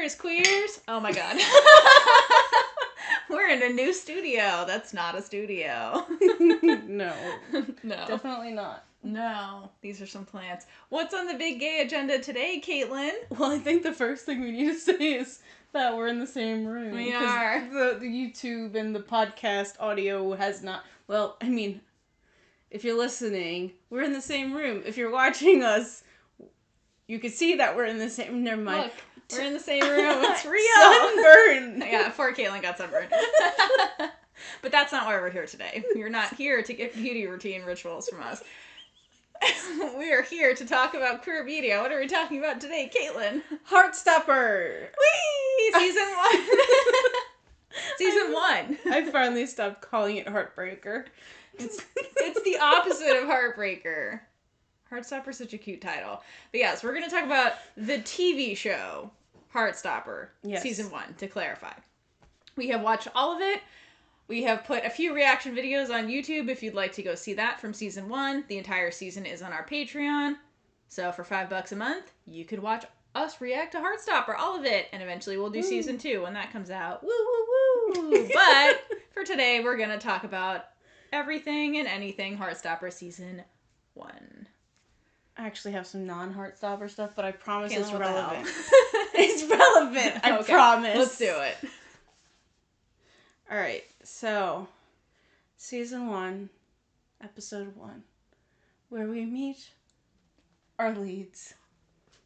Cheers, queers! Oh my god. We're in a new studio. That's not a studio. No. No. Definitely not. No. These are some plants. What's on the big gay agenda today, Kaitlynn? Well, I think the first thing we need to say is that we're in the same room. We are. The YouTube and the podcast audio has not... Well, I mean, if you're listening, we're in the same room. If you're watching us, you can see that we're in the same... Never mind. Look, we're in the same room. It's real. Sunburn! Yeah, poor Kaitlynn got sunburned. But that's not why we're here today. You're not here to get beauty routine rituals from us. We are here to talk about queer media. What are we talking about today, Kaitlynn? Heartstopper! Whee! Season 1. Season 1. I finally stopped calling it Heartbreaker. It's the opposite of Heartbreaker. Heartstopper's such a cute title. But yes, we're going to talk about the TV show, Heartstopper, yes. Season 1, to clarify. We have watched all of it. We have put a few reaction videos on YouTube if you'd like to go see that from Season 1. The entire season is on our Patreon. So for $5 a month, you could watch us react to Heartstopper, all of it. And eventually we'll do Season 2 when that comes out. Woo, woo, woo! But for today, we're going to talk about everything and anything Heartstopper Season 1. I actually have some non-Heartstopper stuff, but I promise Kaitlynn, it's what the relevant. hell? It's relevant, I promise. Let's do it. Alright, so, Season 1, Episode 1, where we meet our leads.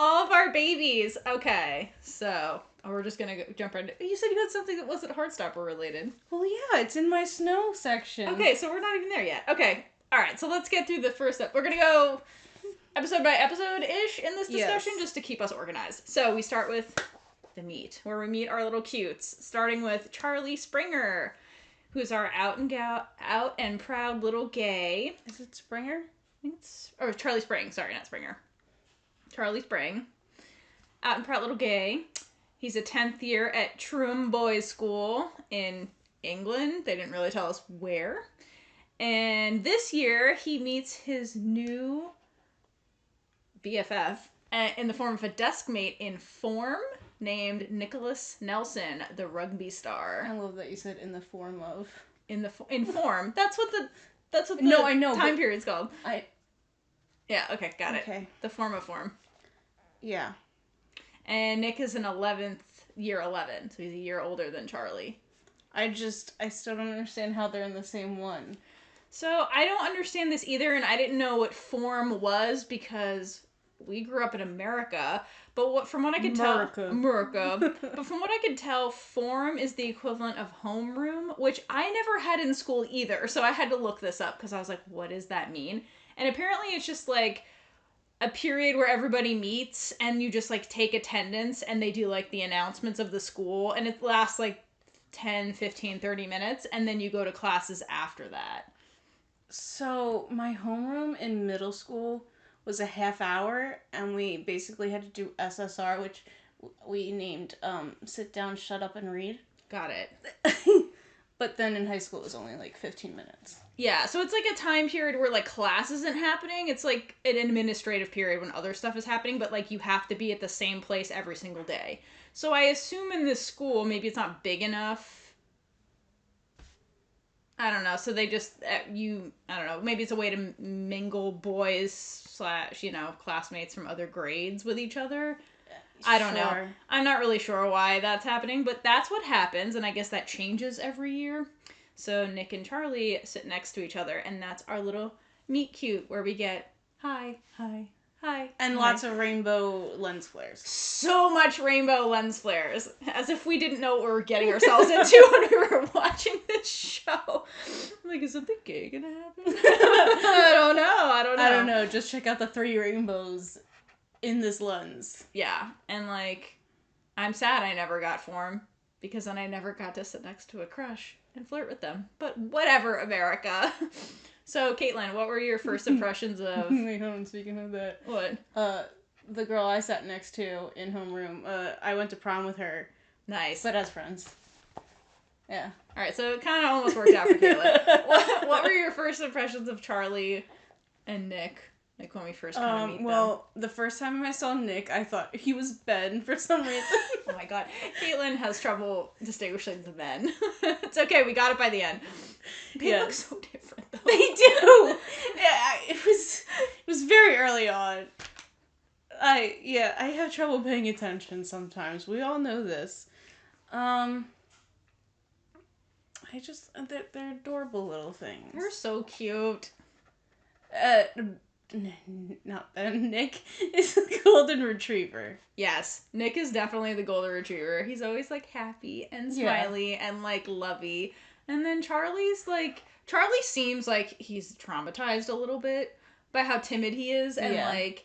All of our babies. Okay, so we're just gonna jump right into... You said you had something that wasn't Heartstopper related. Well, yeah, it's in my snow section. Okay, so we're not even there yet. Okay, alright, so let's get through the first step. We're gonna go episode by episode-ish in this discussion, Yes. just to keep us organized. So we start with the meet, where we meet our little cutes, starting with Charlie Springer, who's our out and proud little gay. Is it Springer? I think it's... Or Charlie Spring, sorry, not Springer. Charlie Spring. Out and proud little gay. He's a 10th year at Troom Boys School in England. They didn't really tell us where. And this year, he meets his new BFF in the form of a desk mate in form named Nicholas Nelson, the rugby star. I love that you said in the form of. In form. That's what the No, I know, time but period's called. Yeah, okay, got it. Okay. The form of form. Yeah. And Nick is an 11, so he's a year older than Charlie. I still don't understand how they're in the same one. So I don't understand this either, and I didn't know what form was because we grew up in America. But from what I could tell, but from what I could tell, form is the equivalent of homeroom, which I never had in school either. So I had to look this up because I was like, what does that mean? And apparently it's just like a period where everybody meets and you just like take attendance and they do like the announcements of the school and it lasts like 10, 15, 30 minutes and then you go to classes after that. So my homeroom in middle school was a half hour and we basically had to do SSR, which we named sit down, shut up, and read. Got it. But then in high school it was only like 15 minutes. Yeah, so it's like a time period where like class isn't happening. It's like an administrative period when other stuff is happening, but like you have to be at the same place every single day. So I assume in this school, maybe it's not big enough. I don't know. So they just, I don't know, maybe it's a way to mingle boys / classmates from other grades with each other. I don't know. I'm not really sure why that's happening, but that's what happens, and I guess that changes every year. So Nick and Charlie sit next to each other, and that's our little meet cute, where we get hi, hi, hi. And hi. lots of rainbow lens flares. So much rainbow lens flares. As if we didn't know what we were getting ourselves into when we were watching this show. I'm like, is something gay gonna happen? I don't know. Just check out the 3 rainbows in this lens. Yeah, and like, I'm sad I never got form, because then I never got to sit next to a crush and flirt with them. But whatever, America. So, Kaitlynn, what were your first impressions of... Wait, hold on, speaking of that. What? The girl I sat next to in homeroom, I went to prom with her. Nice. But as friends. Yeah. Alright, so it kind of almost worked out for Kaitlynn. What were your first impressions of Charlie and Nick? Like when we first kind of meet them. Well, the first time I saw Nick, I thought he was Ben for some reason. Oh my god. Kaitlynn has trouble distinguishing the men. It's okay, we got it by the end. They look so different though. They do! Yeah, it was very early on. I have trouble paying attention sometimes. We all know this. They're adorable little things. They're so cute. Not Ben. Nick is a golden retriever. Yes, Nick is definitely the golden retriever. He's always like happy and smiley and like lovey. And then Charlie seems like he's traumatized a little bit by how timid he is and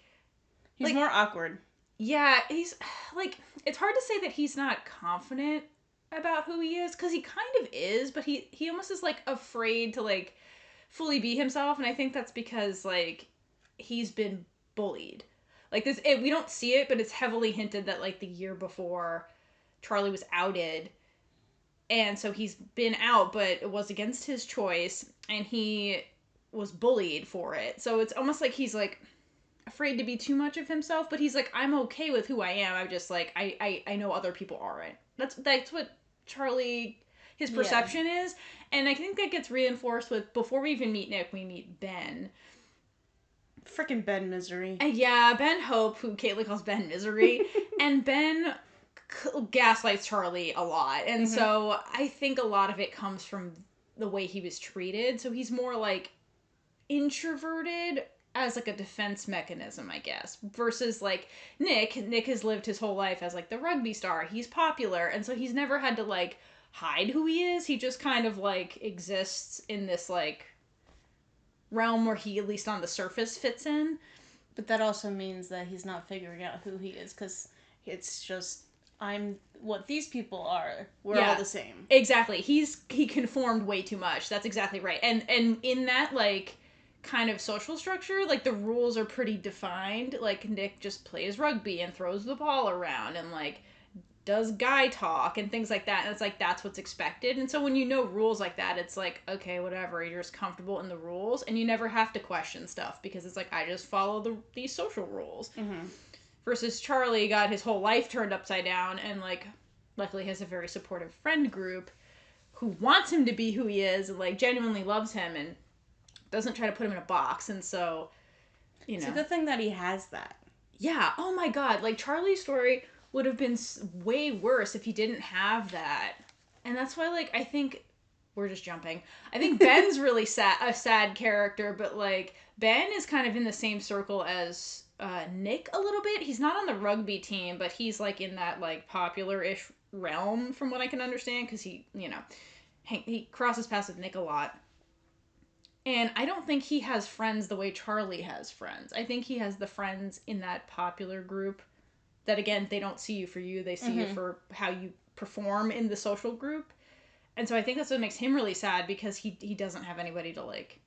he's more awkward. Yeah, he's like, it's hard to say that he's not confident about who he is, because he kind of is, but he almost is like afraid to like fully be himself, and I think that's because like he's been bullied. Like this, we don't see it, but it's heavily hinted that like the year before Charlie was outed, and so he's been out, but it was against his choice, and he was bullied for it. So it's almost like he's like afraid to be too much of himself, but he's like, I'm okay with who I am. I'm just like, I know other people aren't. That's what Charlie, his perception is. And I think that gets reinforced with, before we even meet Nick, we meet Ben. Freaking Ben Misery. Yeah, Ben Hope, who Kaitlynn calls Ben Misery. And Ben gaslights Charlie a lot. And so I think a lot of it comes from the way he was treated. So he's more like introverted as like a defense mechanism, I guess, versus like Nick has lived his whole life as like the rugby star. He's popular, and so he's never had to like hide who he is. He just kind of like exists in this like realm where he, at least on the surface, fits in. But that also means that he's not figuring out who he is, because it's just, I'm what these people are. We're all the same. Exactly. He conformed way too much. That's exactly right. And in that like kind of social structure, like the rules are pretty defined. Like Nick just plays rugby and throws the ball around and like does guy talk and things like that, and it's like that's what's expected. And so when you know rules like that, it's like, okay, whatever, you're just comfortable in the rules and you never have to question stuff because it's like, I just follow these social rules. Versus Charlie got his whole life turned upside down, and like luckily has a very supportive friend group who wants him to be who he is and like genuinely loves him and doesn't try to put him in a box. And so, you know, it's a good thing that he has that. Yeah. Oh my god. Like Charlie's story would have been way worse if he didn't have that. And that's why, like, I think we're just jumping. I think Ben's really a sad character, but like Ben is kind of in the same circle as Nick a little bit. He's not on the rugby team, but he's like in that like popular-ish realm from what I can understand, because he, you know, he crosses paths with Nick a lot. And I don't think he has friends the way Charlie has friends. I think he has the friends in that popular group that, again, they don't see you for you. They see you for how you perform in the social group. And so I think that's what makes him really sad, because he doesn't have anybody to, like,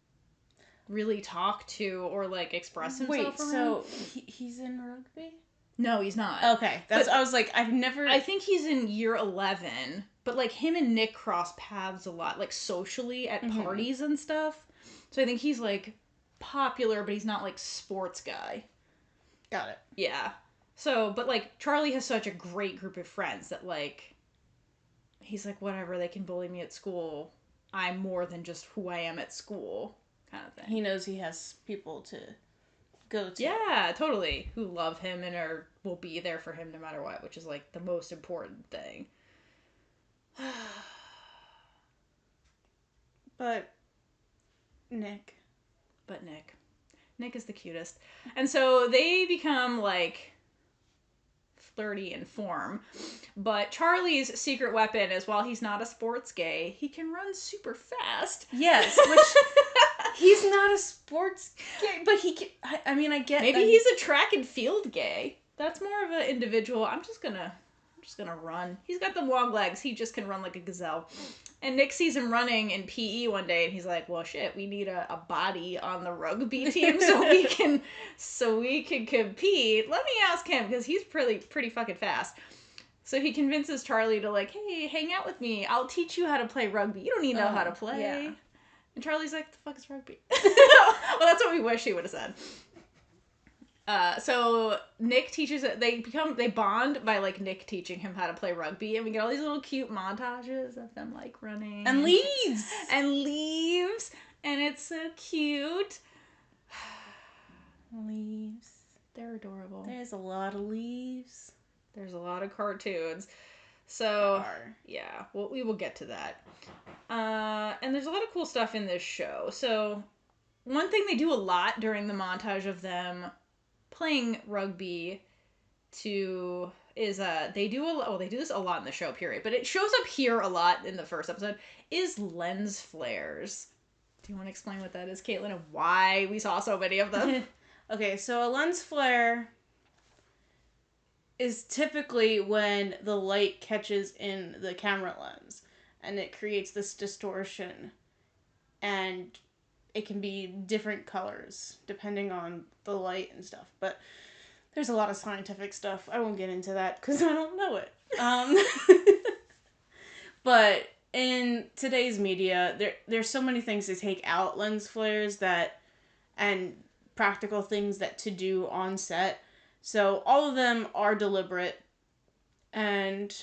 really talk to or, like, express himself around. So he's in rugby? No, he's not. Okay. I was like, I think he's in year 11, but, like, him and Nick cross paths a lot, like, socially at parties and stuff. So I think he's, like, popular, but he's not, like, sports guy. Got it. Yeah. So, but, like, Charlie has such a great group of friends that, like, he's like, whatever, they can bully me at school. I'm more than just who I am at school, kind of thing. He knows he has people to go to. Yeah, totally. Who love him and will be there for him no matter what, which is, like, the most important thing. But Nick is the cutest. And so they become, like, flirty in form. But Charlie's secret weapon is, while he's not a sports gay, he can run super fast. Yes, which he's not a sports gay, but he can, I mean, I get maybe he's a track and field gay. That's more of an individual. I'm just gonna run. He's got the long legs. He just can run like a gazelle. And Nick sees him running in PE one day, and he's like, well, shit, we need a body on the rugby team so we can compete. Let me ask him, because he's pretty fucking fast. So he convinces Charlie to, like, hey, hang out with me. I'll teach you how to play rugby. You don't need to know how to play. Yeah. And Charlie's like, the fuck is rugby? Well, that's what we wish he would have said. So Nick teaches it. They bond by like Nick teaching him how to play rugby, and we get all these little cute montages of them like running And leaves. And it's so cute. Leaves. They're adorable. There's a lot of leaves. There's a lot of cartoons. So yeah, well, we will get to that. And there's a lot of cool stuff in this show. So one thing they do a lot during the montage of them playing rugby is they do this a lot in the show, period, but it shows up here a lot in the first episode, is lens flares. Do you want to explain what that is, Kaitlynn, and why we saw so many of them? Okay, so a lens flare is typically when the light catches in the camera lens and it creates this distortion, and it can be different colors depending on the light and stuff, but there's a lot of scientific stuff. I won't get into that because I don't know it. But in today's media, there's so many things to take out lens flares and practical things that to do on set. So all of them are deliberate, and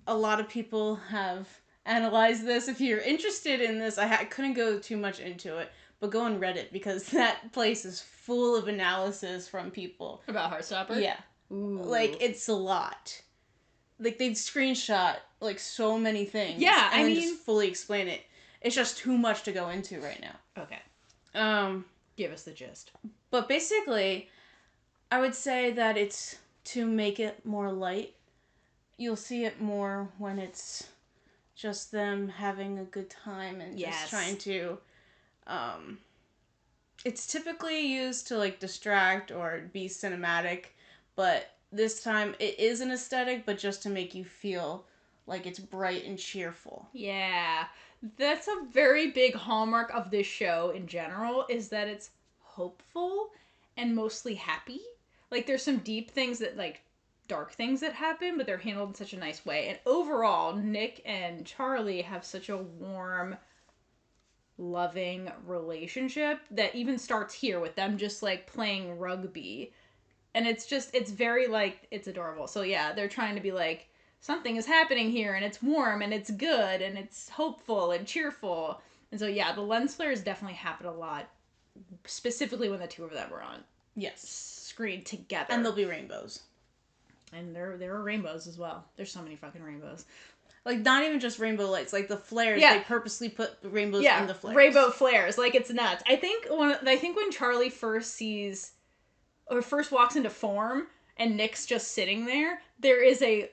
a lot of people have analyzed this. If you're interested in this, I couldn't go too much into it, but go on Reddit because that place is full of analysis from people. About Heartstopper? Yeah. Ooh. Like, it's a lot. Like, they'd screenshot, like, so many things. Yeah, and then just fully explain it. It's just too much to go into right now. Okay. Give us the gist. But basically, I would say that it's to make it more light. You'll see it more when it's just them having a good time and just trying to... It's typically used to, like, distract or be cinematic, but this time it is an aesthetic, but just to make you feel like it's bright and cheerful. Yeah. That's a very big hallmark of this show in general, is that it's hopeful and mostly happy. Like, there's some deep things that, like, dark things that happen, but they're handled in such a nice way. And overall, Nick and Charlie have such a warm, loving relationship that even starts here with them just like playing rugby, and it's very like, it's adorable. So yeah, they're trying to be like, something is happening here and it's warm and it's good and it's hopeful and cheerful. And so yeah, the lens flares definitely happen a lot, specifically when the two of them are on screen together. And there'll be rainbows, and there are rainbows as well. There's so many fucking rainbows. Like, not even just rainbow lights, like the flares. They purposely put rainbows in the flares. Rainbow flares, like, it's nuts. I think when Charlie first walks into form and Nick's just sitting there is a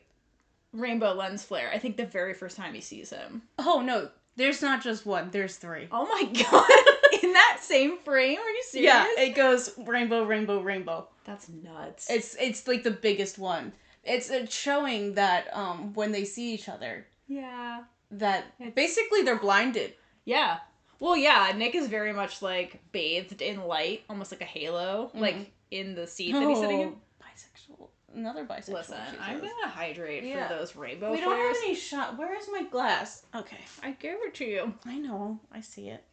rainbow lens flare. I think the very first time he sees him. Oh no, there's not just one. There's 3. Oh my god! In that same frame? Are you serious? Yeah, it goes rainbow, rainbow, rainbow. That's nuts. It's like the biggest one. It's showing that when they see each other. Yeah. That basically they're blinded. Yeah. Well, yeah, Nick is very much like bathed in light, almost like a halo, like in the seat that he's sitting in. Bisexual. Another bisexual. Listen, I'm gonna hydrate for those rainbow flares. We don't have any shot. Where is my glass? Okay. I gave it to you. I know. I see it.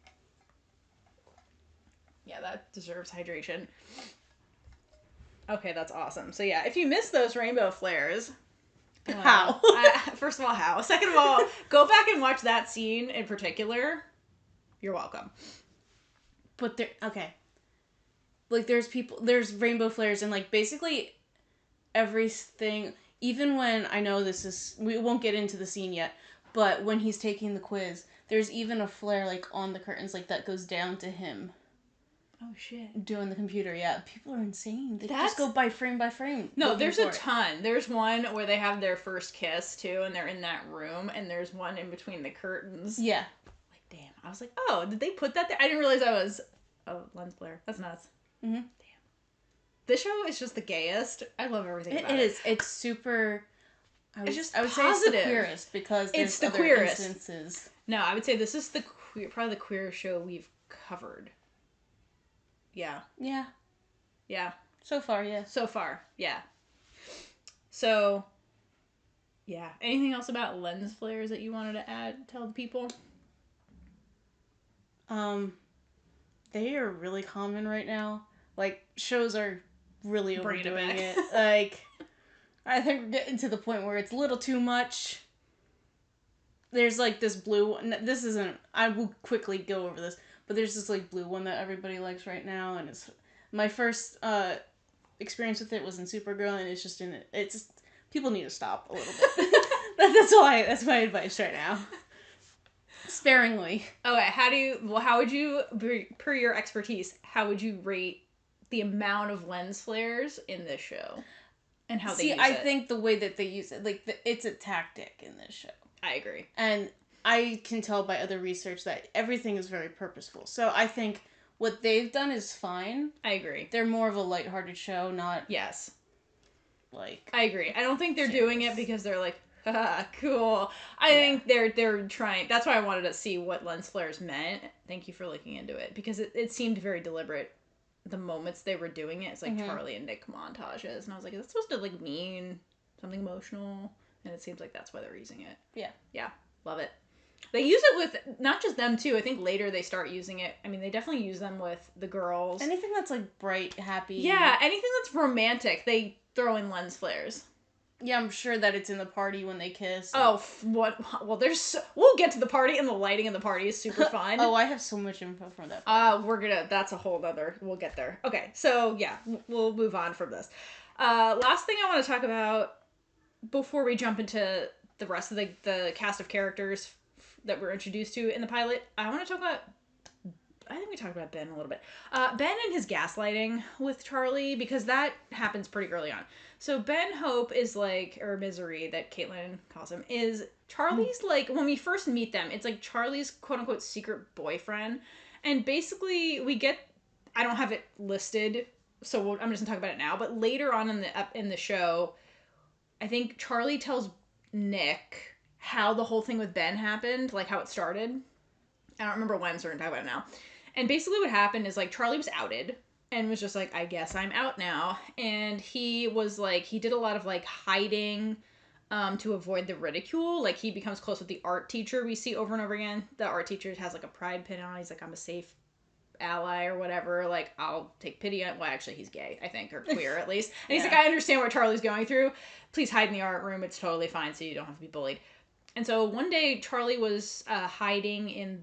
Yeah, that deserves hydration. Okay, that's awesome. So yeah, if you miss those rainbow flares... How? First of all, how? Second of all, go back and watch that scene in particular. You're welcome. But okay. Like, there's rainbow flares and, like, basically everything, even when, I know we won't get into the scene yet, but when he's taking the quiz, there's even a flare, like, on the curtains, like, that goes down to him. Oh, shit. Doing the computer, yeah. People are insane. They just go by frame. No, there's a ton. There's one where they have their first kiss, too, and they're in that room, and there's one in between the curtains. Yeah. Like, damn. I was like, oh, did they put that there? I didn't realize that was a lens flare. That's nuts. Mm-hmm. Damn. This show is just the gayest. I love everything about it. It is. It's super... I would say it's the queerest, because it's the queerest instances. No, I would say this is probably the queerest show we've covered. Yeah. Yeah. Yeah. So far, yeah. So, yeah. Anything else about lens flares that you wanted to tell the people? They are really common right now. Like, shows are really Bringing it overdoing back. it. Like, I think we're getting to the point where it's a little too much. There's, like, this blue one. This isn't... I will quickly go over this. But there's this, like, blue one that everybody likes right now. And it's... My first experience with it was in Supergirl. And it's just in it. It's just... People need to stop a little bit. That's my advice right now. Sparingly. Okay, how would you, per your expertise, how would you rate the amount of lens flares in this show? And how they use it? I think the way that they use it, like, it's a tactic in this show. I agree. And I can tell by other research that everything is very purposeful. So I think what they've done is fine. I agree. They're more of a lighthearted show, not... Yes. Like... I agree. I don't think they're doing it because they're like, haha, cool. I think they're trying... That's why I wanted to see what lens flares meant. Thank you for looking into it. Because it seemed very deliberate. The moments they were doing it, it's like Charlie and Nick montages. And I was like, is that supposed to, like, mean something emotional? And it seems like that's why they're using it. Yeah. Yeah. Love it. They use it with, not just them, too. I think later they start using it. I mean, they definitely use them with the girls. Anything that's, like, bright, happy. Yeah, anything that's romantic, they throw in lens flares. Yeah, I'm sure that it's in the party when they kiss. Oh, what? Well, we'll get to the party, and the lighting in the party is super fun. Oh, I have so much info from that. That's a whole other, we'll get there. Okay, so, yeah, we'll move on from this. Last thing I want to talk about before we jump into the rest of the cast of characters that we're introduced to in the pilot, I want to talk about, I think we talked about Ben a little bit. Ben and his gaslighting with Charlie, because that happens pretty early on. So Ben Hope is like, or Misery that Kaitlynn calls him, is Charlie's like, when we first meet them, it's like Charlie's quote unquote secret boyfriend. And basically we get, I don't have it listed, so I'm just gonna talk about it now, but later on in the show, I think Charlie tells Nick how the whole thing with Ben happened, like how it started. I don't remember when, so we're gonna talk about it now. And basically what happened is, like, Charlie was outed and was just like, I guess I'm out now. And he was like, he did a lot of, like, hiding to avoid the ridicule. Like, he becomes close with the art teacher we see over and over again. The art teacher has, like, a pride pin on. He's like, I'm a safe ally or whatever. Like, I'll take pity on... Well, actually, he's gay, I think, or queer, at least. And he's like, I understand what Charlie's going through. Please hide in the art room. It's totally fine, so you don't have to be bullied. And so one day, Charlie was hiding in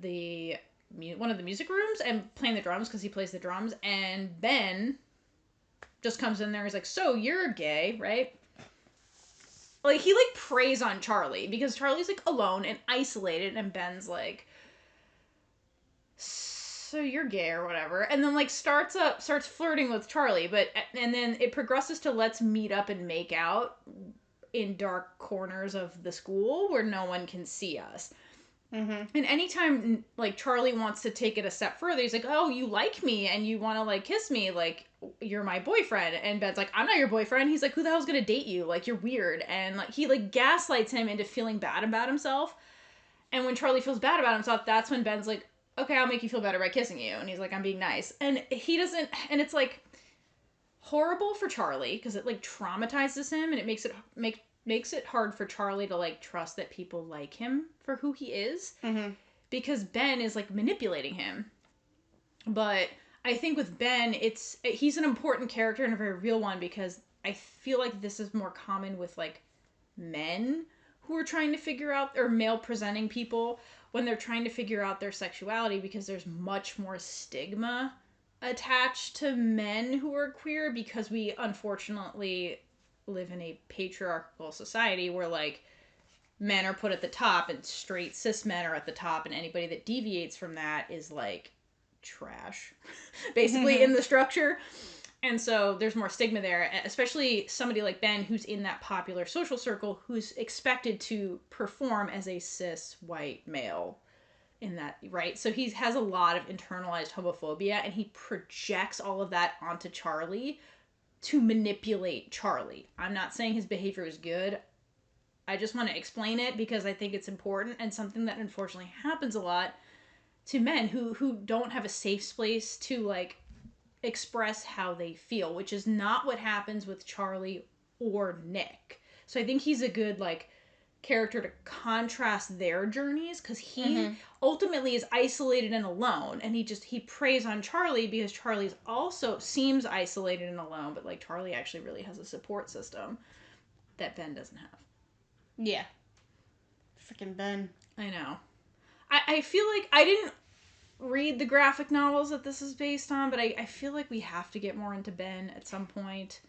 one of the music rooms and playing the drums, because he plays the drums, and Ben just comes in there. He's like, so you're gay, right? Like, he, like, preys on Charlie, because Charlie's, like, alone and isolated, and Ben's like, so you're gay or whatever, and then, like, starts flirting with Charlie, and then it progresses to let's meet up and make out in dark corners of the school where no one can see us. Mm-hmm. And anytime, like, Charlie wants to take it a step further, he's like, oh, you like me and you want to, like, kiss me, like, you're my boyfriend. And Ben's like, I'm not your boyfriend. He's like, who the hell's gonna date you? Like, you're weird. And, like, he, like, gaslights him into feeling bad about himself. And when Charlie feels bad about himself, that's when Ben's like, okay, I'll make you feel better by kissing you. And he's like, I'm being nice. And he doesn't, and it's, like, horrible for Charlie, because it, like, traumatizes him, and it makes it hard for Charlie to, like, trust that people like him for who he is. Mm-hmm. Because Ben is, like, manipulating him. But I think with Ben, he's an important character and a very real one, because I feel like this is more common with, like, men who are trying to figure out, or male-presenting people, when they're trying to figure out their sexuality, because there's much more stigma attached to men who are queer, because we, unfortunately, live in a patriarchal society where, like, men are put at the top and straight cis men are at the top, and anybody that deviates from that is, like, trash, basically, in the structure. And so there's more stigma there, especially somebody like Ben, who's in that popular social circle, who's expected to perform as a cis white male in that, right? So he has a lot of internalized homophobia, and he projects all of that onto Charlie to manipulate Charlie. I'm not saying his behavior is good. I just want to explain it because I think it's important, and something that unfortunately happens a lot to men who don't have a safe space to, like, express how they feel, which is not what happens with Charlie or Nick. So I think he's a good, like, character to contrast their journeys, because he ultimately is isolated and alone, and he preys on Charlie because Charlie's also seems isolated and alone, but like Charlie actually really has a support system that Ben doesn't have. Yeah. Freaking Ben. I know. I feel like I didn't read the graphic novels that this is based on, but I feel like we have to get more into Ben at some point.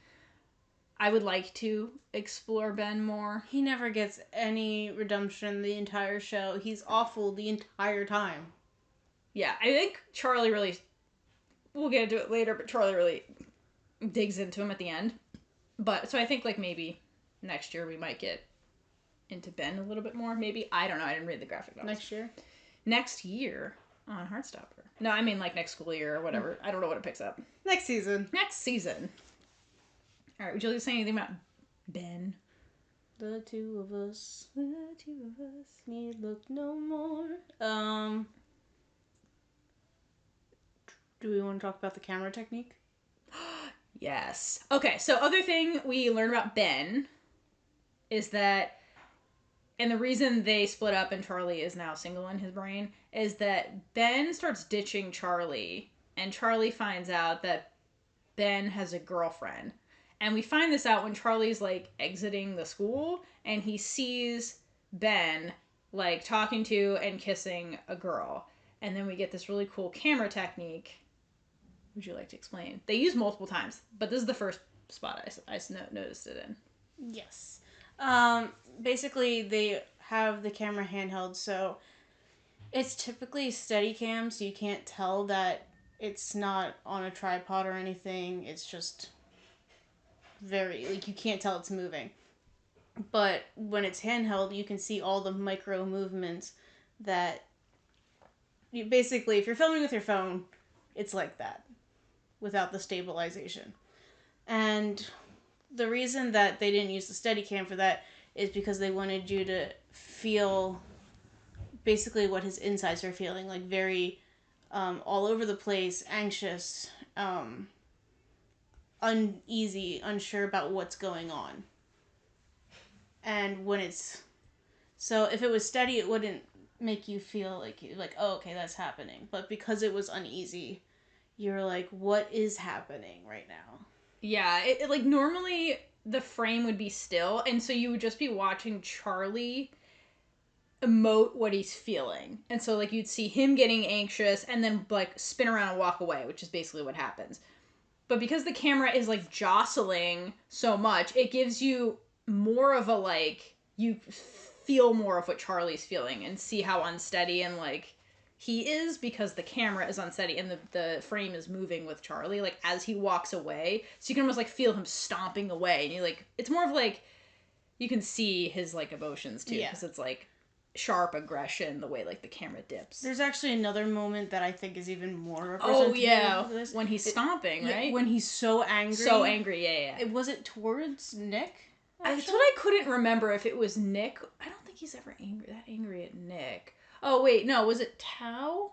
I would like to explore Ben more. He never gets any redemption the entire show. He's awful the entire time. Yeah, I think Charlie really... We'll get into it later, but Charlie really digs into him at the end. But, so I think, like, maybe next year we might get into Ben a little bit more. Maybe. I don't know. I didn't read the graphic novels. Next year? Next year on Heartstopper. No, I mean, like, next school year or whatever. I don't know what it picks up. Next season. Next season. All right, would you like to say anything about Ben? The two of us need look no more. Do we want to talk about the camera technique? Yes. Okay, so other thing we learned about Ben is that, and the reason they split up and Charlie is now single in his brain, is that Ben starts ditching Charlie, and Charlie finds out that Ben has a girlfriend. And we find this out when Charlie's, like, exiting the school, and he sees Ben, like, talking to and kissing a girl. And then we get this really cool camera technique. Would you like to explain? They use multiple times, but this is the first spot I noticed it in. Yes. Basically, they have the camera handheld, so it's typically Steadicam, so you can't tell that it's not on a tripod or anything. It's just... very, like, you can't tell it's moving. But when it's handheld, you can see all the micro movements that you basically, if you're filming with your phone, it's like that without the stabilization. And the reason that they didn't use the Steadicam for that is because they wanted you to feel basically what his insides are feeling, like very all over the place, anxious, uneasy, unsure about what's going on. And when it's... So if it was steady, it wouldn't make you feel like, oh, okay, that's happening. But because it was uneasy, you're like, what is happening right now? Yeah, it like, normally the frame would be still, and so you would just be watching Charlie emote what he's feeling. And so, like, you'd see him getting anxious, and then, like, spin around and walk away, which is basically what happens. But because the camera is, like, jostling so much, it gives you more of a, like, you feel more of what Charlie's feeling and see how unsteady and, like, he is, because the camera is unsteady and the frame is moving with Charlie, like, as he walks away. So you can almost, like, feel him stomping away. And you, like, it's more of, like, you can see his, like, emotions, too. Because it's, like, sharp aggression, the way, like, the camera dips. There's actually another moment that I think is even more representative. Oh, yeah. When he's stomping, right? When he's so angry. So angry, yeah. Was it towards Nick? That's what I couldn't remember, if it was Nick. I don't think he's ever angry at Nick. Oh, wait, no, was it Tao?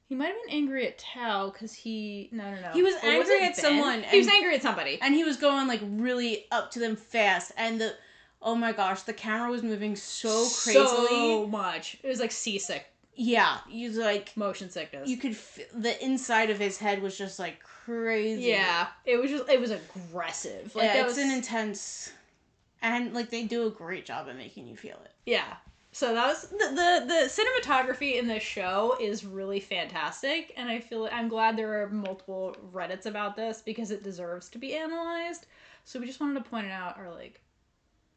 He might have been angry at Tao, because he... No. He was angry at someone. He was angry at somebody. And he was going, like, really up to them fast, and oh my gosh, the camera was moving so crazily. So much. It was, like, seasick. Yeah, you like... Motion sickness. You could the inside of his head was just, like, crazy. Yeah, it was aggressive. Like, yeah, it's an intense... And, like, they do a great job at making you feel it. Yeah. So that was... The cinematography in this show is really fantastic, and I'm glad there are multiple Reddits about this, because it deserves to be analyzed. So we just wanted to point out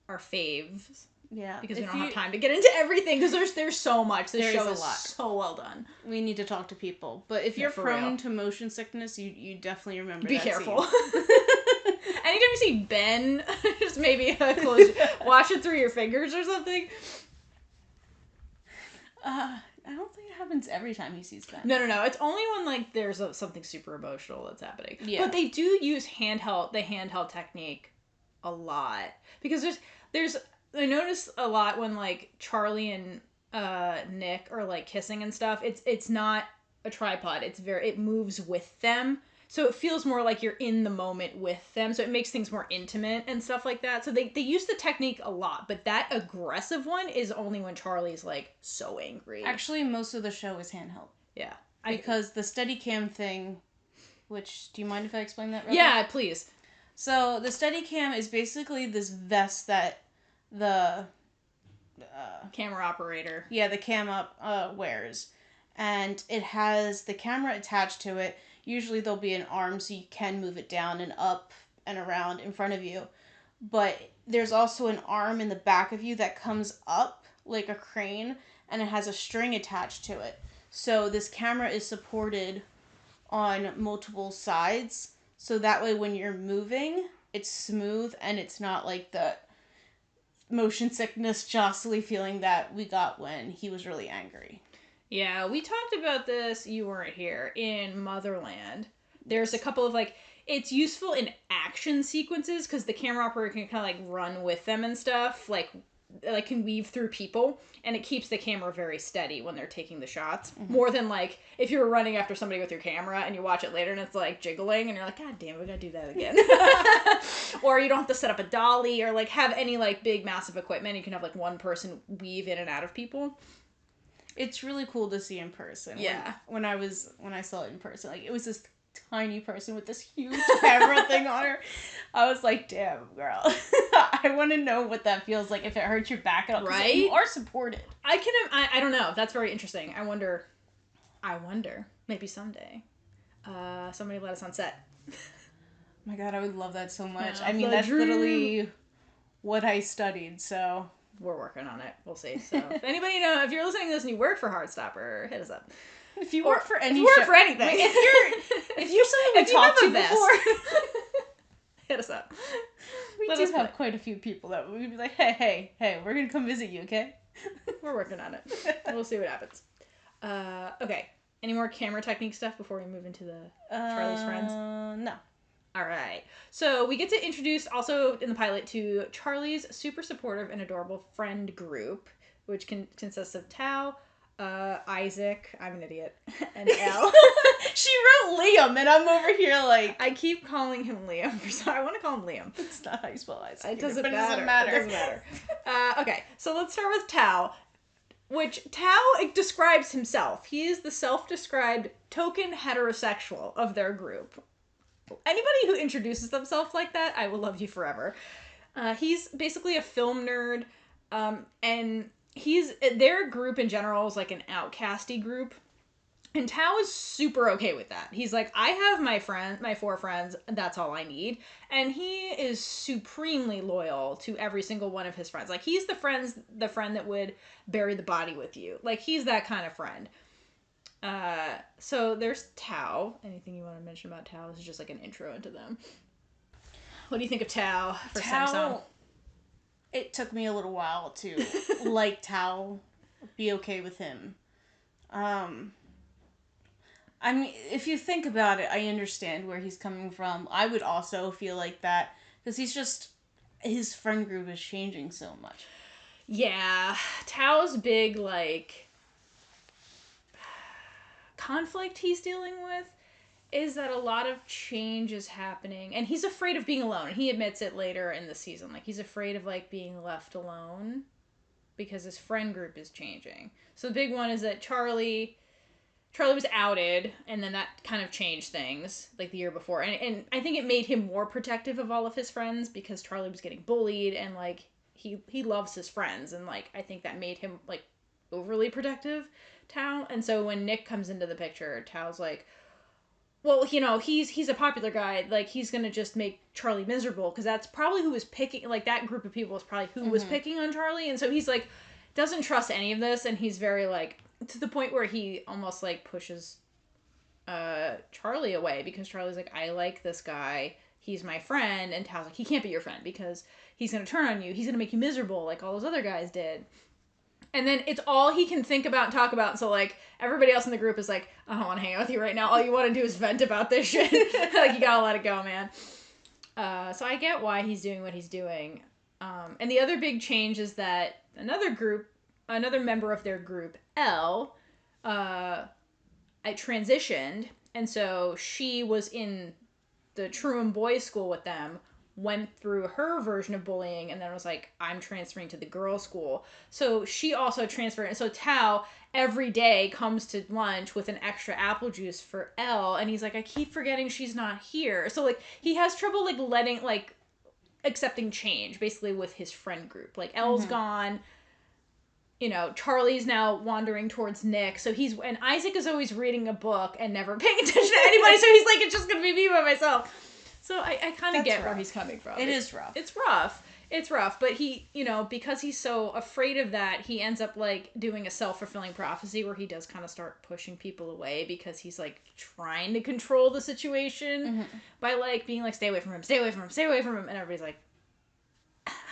our faves. Yeah. Because we don't have time to get into everything, because there's so much. This show is so well done. We need to talk to people. But if you're prone to motion sickness, you definitely remember Be that careful. scene. Anytime you see Ben, just maybe wash it through your fingers or something. I don't think it happens every time he sees Ben. No. It's only when, like, there's something super emotional that's happening. Yeah. But they do use the handheld technique a lot. Because I notice a lot when, like, Charlie and Nick are, like, kissing and stuff. It's not a tripod. It moves with them. So it feels more like you're in the moment with them. So it makes things more intimate and stuff like that. So they use the technique a lot, but that aggressive one is only when Charlie's like so angry. Actually, most of the show is handheld. Yeah. Because the Steadicam thing, which, do you mind if I explain that? Yeah, please. So the Steadicam is basically this vest that the camera operator. Yeah, the cam up wears. And it has the camera attached to it. Usually there'll be an arm so you can move it down and up and around in front of you. But there's also an arm in the back of you that comes up like a crane, and it has a string attached to it. So this camera is supported on multiple sides. So that way when you're moving, it's smooth and it's not like the motion sickness jostly feeling that we got when he was really angry. Yeah, we talked about this, you weren't here, in Motherland. There's a couple of, like, it's useful in action sequences, because the camera operator can kind of, like, run with them and stuff, like can weave through people, and it keeps the camera very steady when they're taking the shots. Mm-hmm. More than, like, if you're running after somebody with your camera, and you watch it later, and it's, like, jiggling, and you're like, God damn, we gotta do that again. Or you don't have to set up a dolly, or, like, have any, like, big, massive equipment. You can have, like, one person weave in and out of people. It's really cool to see in person. Yeah. When I saw it in person, like, it was this tiny person with this huge camera thing on her. I was like, damn, girl. I want to know what that feels like, if it hurts your back at all. Right? You are supported. I don't know. That's very interesting. I wonder. Maybe someday. Somebody let us on set. Oh my God, I would love that so much. I mean, that's literally what I studied, so... We're working on it. We'll see. So if anybody know, if you're listening to this and you work for Heartstopper, hit us up. If you work for anything, if you're someone we talked to before, hit us up. We do have quite a few people that would be like, hey, we're gonna come visit you, okay? We're working on it. We'll see what happens. Okay. Any more camera technique stuff before we move into the Charlie's friends? No. All right. So we get to introduce also in the pilot to Charlie's super supportive and adorable friend group, which consists of Tao, Isaac, I'm an idiot, and Elle. She wrote Liam, and I'm over here like... I keep calling him Liam. So I want to call him Liam. It's not how you spell Isaac. It doesn't matter. It doesn't matter. Okay, so let's start with Tao, which Tao describes himself. He is the self-described token heterosexual of their group. Anybody who introduces themselves like that, I will love you forever. He's basically a film nerd, and their group in general is like an outcasty group, and Tao is super okay with that. He's like, I have my 4 friends, that's all I need, and he is supremely loyal to every single one of his friends. Like, he's the friend that would bury the body with you. Like, he's that kind of friend. So there's Tao. Anything you want to mention about Tao? This is just like an intro into them. What do you think of Tao for Samsung? It took me a little while to like Tao, be okay with him. I mean, if you think about it, I understand where he's coming from. I would also feel like that, because his friend group is changing so much. Yeah, Tao's big, like... conflict he's dealing with is that a lot of change is happening, and he's afraid of being alone, and he admits it later in the season. Like, he's afraid of, like, being left alone because his friend group is changing. So the big one is that Charlie was outed, and then that kind of changed things, like, the year before, and I think it made him more protective of all of his friends, because Charlie was getting bullied, and, like, he loves his friends, and, like, I think that made him, like, overly protective, Tao. And so when Nick comes into the picture, Tao's like, well, you know, he's a popular guy, like, he's gonna just make Charlie miserable, because that's probably who was picking, like, that group of people was probably who was picking on Charlie, and so he's, like, doesn't trust any of this, and he's very, like, to the point where he almost, like, pushes Charlie away, because Charlie's like, I like this guy, he's my friend, and Tao's like, he can't be your friend, because he's gonna turn on you, he's gonna make you miserable, like all those other guys did. And then it's all he can think about and talk about. So, like, everybody else in the group is like, I don't want to hang out with you right now. All you want to do is vent about this shit. Like, you gotta let it go, man. So I get why he's doing what he's doing. And the other big change is that another member of their group, Elle, I transitioned And so she was in the Truman boys' school with them, went through her version of bullying, and then was like, I'm transferring to the girls' school. So she also transferred. And so Tao every day comes to lunch with an extra apple juice for Elle, and he's like, I keep forgetting she's not here. So, like, he has trouble, like, accepting change, basically, with his friend group. Like, Elle's gone. You know, Charlie's now wandering towards Nick. So and Isaac is always reading a book and never paying attention to anybody. So he's like, it's just going to be me by myself. So I kind of get where he's coming from. It is rough. It's rough. It's rough. But he, you know, because he's so afraid of that, he ends up, like, doing a self-fulfilling prophecy where he does kind of start pushing people away because he's, like, trying to control the situation by, like, being like, stay away from him, stay away from him, stay away from him. And everybody's like,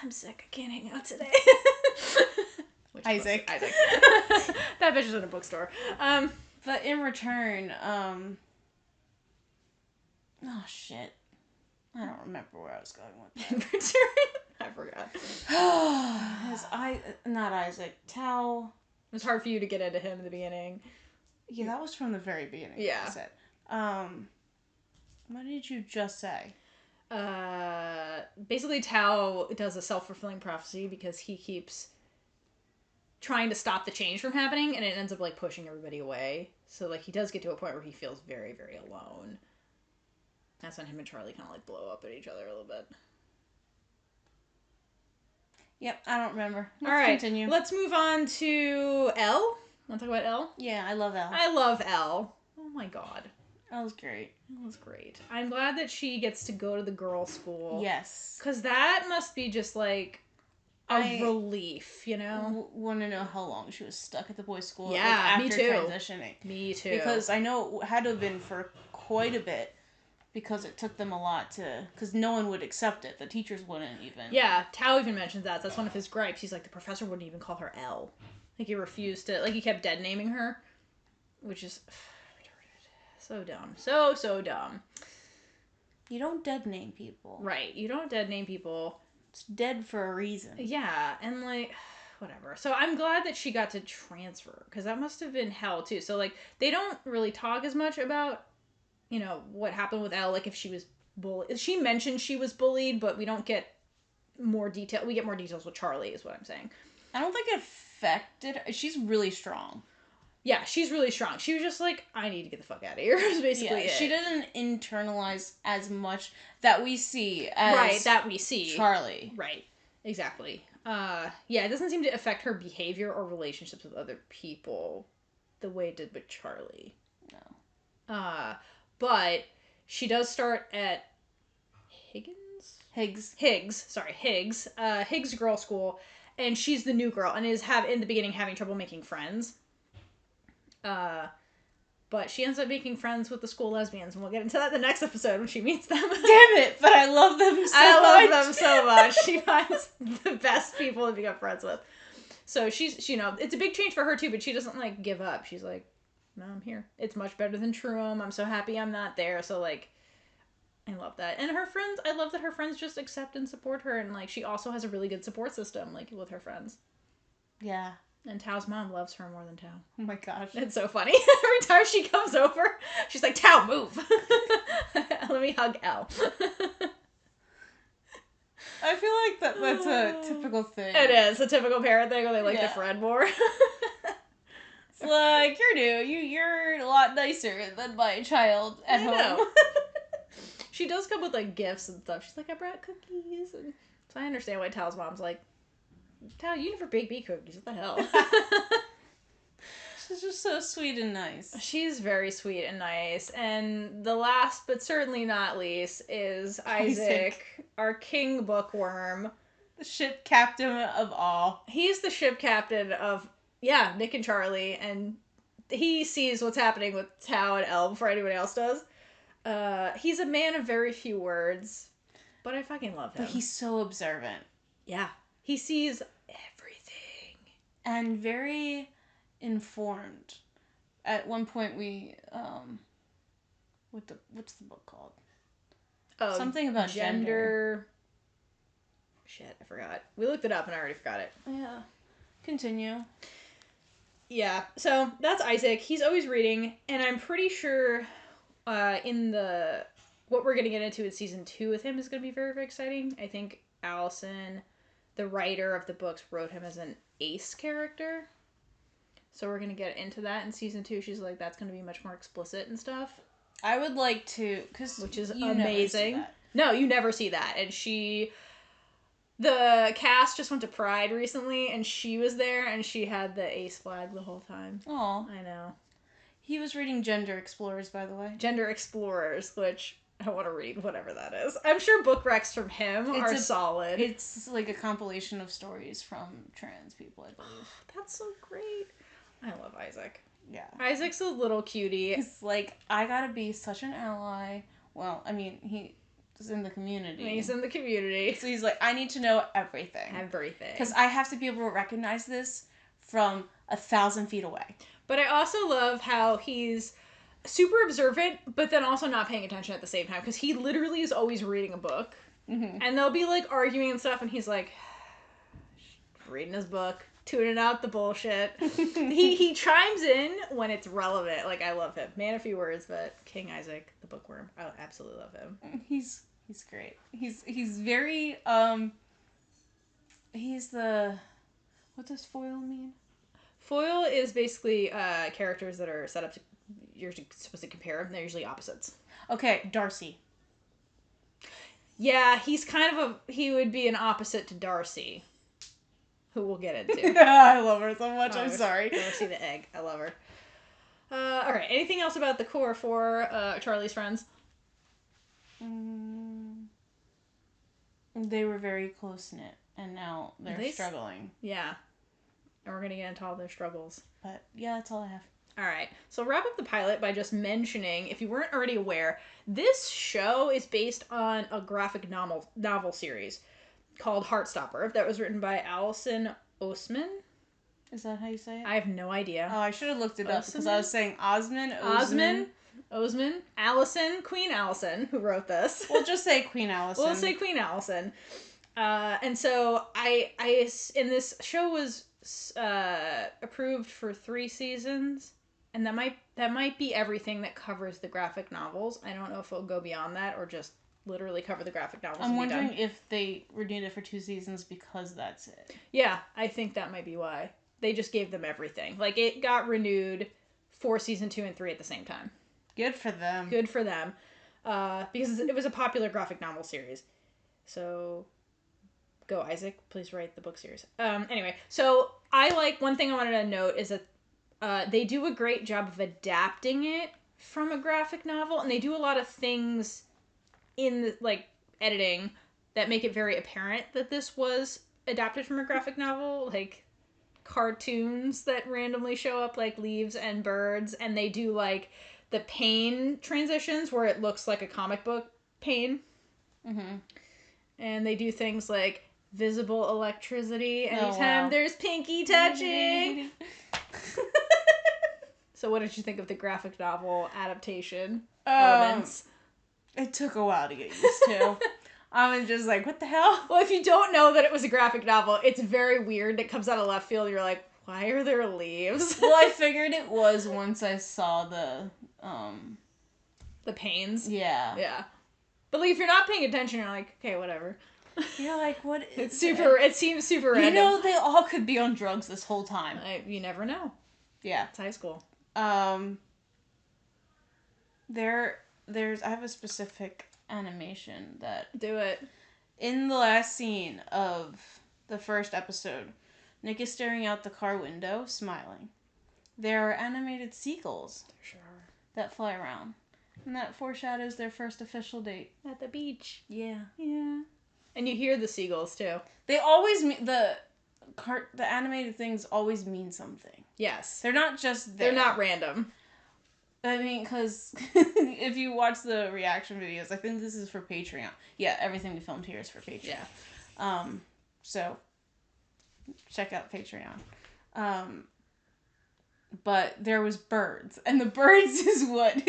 I'm sick. I can't hang out today. Isaac. That bitch is in a bookstore. But in return, oh shit. I don't remember where I was going with that. In return? I forgot. Not Isaac. Tao. It was hard for you to get into him in the beginning. Yeah, that was from the very beginning. Yeah. I said. What did you just say? Basically Tao does a self-fulfilling prophecy because he keeps trying to stop the change from happening, and it ends up, like, pushing everybody away. So, like, he does get to a point where he feels very, very alone. That's when him and Charlie kind of, like, blow up at each other a little bit. Yep, I don't remember. All right, continue. Let's move on to Elle. Want to talk about Elle? Yeah, I love Elle. I love Elle. Oh my god. Elle's great. Elle's great. I'm glad that she gets to go to the girls' school. Yes. Because that must be just, like, a relief, you know? Want to know how long she was stuck at the boys' school? Yeah, like, me after too. Transitioning. Me too. Because I know it had to have been for quite a bit. Because it took them a lot to... Because no one would accept it. The teachers wouldn't even. Yeah, Tao even mentions that. That's one of his gripes. He's like, the professor wouldn't even call her Elle. Like, he refused to... Like, he kept dead naming her. Which is... retarded. So dumb. So dumb. You don't dead name people. Right. You don't dead name people. It's dead for a reason. Yeah, and, like... Whatever. So I'm glad that she got to transfer. Because that must have been hell, too. So, like, they don't really talk as much about... You know, what happened with Elle, like, if she was bullied. She mentioned she was bullied, but we don't get more detail. We get more details with Charlie, is what I'm saying. I don't think it affected her. She's really strong. Yeah, she's really strong. She was just like, I need to get the fuck out of here, is basically it. She didn't internalize as much that we see as... Right, that we see. Charlie. Right, exactly. Yeah, it doesn't seem to affect her behavior or relationships with other people the way it did with Charlie. No. But she does start at Higgs Girl School, and she's the new girl, and is in the beginning having trouble making friends. But she ends up making friends with the school lesbians, and we'll get into that in the next episode when she meets them. Damn it, but I love them so much. I love them so much. She finds the best people to become friends with. So she's, you know, it's a big change for her too, but she doesn't, like, give up. She's like, no, I'm here. It's much better than Truum. I'm so happy I'm not there. So, like, I love that. And her friends, I love that her friends just accept and support her. And, like, she also has a really good support system, like, with her friends. Yeah. And Tao's mom loves her more than Tao. Oh my gosh. It's so funny. Every time she comes over, she's like, Tao, move. Let me hug Elle. I feel like that's a typical thing. It is. A typical parent thing where they like their friend more. It's like, you're new. You're a lot nicer than my child at home. She does come with, like, gifts and stuff. She's like, I brought cookies. And so I understand why Tao's mom's like, Tao, you never bake me cookies. What the hell? She's just so sweet and nice. She's very sweet and nice. And the last, but certainly not least, is Isaac, our king bookworm. The ship captain of all. He's the ship captain of... Yeah, Nick and Charlie, and he sees what's happening with Tao and Elle before anybody else does. He's a man of very few words, but I fucking love him. But he's so observant. Yeah. He sees everything. And very informed. At one point we, what's the book called? Oh, something about gender. Shit, I forgot. We looked it up and I already forgot it. Yeah. Continue. Yeah, so that's Isaac. He's always reading, and I'm pretty sure what we're going to get into in season 2 with him is going to be very, very exciting. I think Allison, the writer of the books, wrote him as an ace character. So we're going to get into that in season 2. She's like, that's going to be much more explicit and stuff. I would like to, which is amazing. No, you never see that. And the cast just went to Pride recently, and she was there, and she had the ace flag the whole time. Oh, I know. He was reading Gender Explorers, by the way. Gender Explorers, which I want to read whatever that is. I'm sure book recs from him are solid. It's like a compilation of stories from trans people, I believe. That's so great. I love Isaac. Yeah. Isaac's a little cutie. He's like, I gotta be such an ally. Well, I mean, he's in the community. He's in the community. So he's like, I need to know everything. Everything. Because I have to be able to recognize this from 1,000 feet away. But I also love how he's super observant, but then also not paying attention at the same time. Because he literally is always reading a book. Mm-hmm. And they'll be like arguing and stuff, and he's like, reading his book. Tuning out the bullshit. he chimes in when it's relevant. Like, I love him. Man of few words, but King Isaac, the bookworm. I absolutely love him. He's great. He's very he's the, what does foil mean? Foil is basically characters that are set up to, you're supposed to compare them. They're usually opposites. Okay, Darcy. Yeah, he would be an opposite to Darcy. Who we'll get into. I love her so much. I'm sorry. Darcy the egg. I love her. Alright, anything else about the core 4 Charlie's friends? They were very close-knit, and now they're struggling. Yeah. And we're going to get into all their struggles. But, yeah, that's all I have. Alright, so wrap up the pilot by just mentioning, if you weren't already aware, this show is based on a graphic novel series called Heartstopper that was written by Alison Oseman. Is that how you say it? I have no idea. Oh, I should have looked it up because I was saying Osman. Allison, Queen Allison, who wrote this. We'll just say Queen Allison. We'll say Queen Allison. And so and this show was approved for 3 seasons, and that might be everything that covers the graphic novels. I don't know if it'll go beyond that or just literally cover the graphic novels. I'm wondering if they renewed it for 2 seasons because that's it. Yeah, I think that might be why. They just gave them everything. Like, it got renewed for season 2 and 3 at the same time. Good for them. Good for them. Because it was a popular graphic novel series. So, go Isaac. Please write the book series. Anyway, so one thing I wanted to note is that they do a great job of adapting it from a graphic novel. And they do a lot of things in the, editing that make it very apparent that this was adapted from a graphic novel, like cartoons that randomly show up like leaves and birds, and they do the pane transitions where it looks like a comic book pane. Mm-hmm. And they do things like visible electricity anytime there's pinky touching. So what did you think of the graphic novel adaptation elements? It took a while to get used to. I'm just like, what the hell? Well, if you don't know that it was a graphic novel, it's very weird. It comes out of left field. You're like, why are there leaves? Well, I figured it was once I saw the panes. Yeah. Yeah. But if you're not paying attention, you're like, okay, whatever. You're like, what is it? It seems super random. They all could be on drugs this whole time. You never know. Yeah. It's high school. I have a specific animation that... Do it. In the last scene of the first episode, Nick is staring out the car window, smiling. There are animated seagulls that fly around. And that foreshadows their first official date. At the beach. Yeah. Yeah. And you hear the seagulls, too. They always mean... The animated things always mean something. Yes. They're not just there. They're not random. I mean, because if you watch the reaction videos, I think this is for Patreon. Yeah, everything we filmed here is for Patreon. Yeah. So, check out Patreon. But there was birds, and the birds is what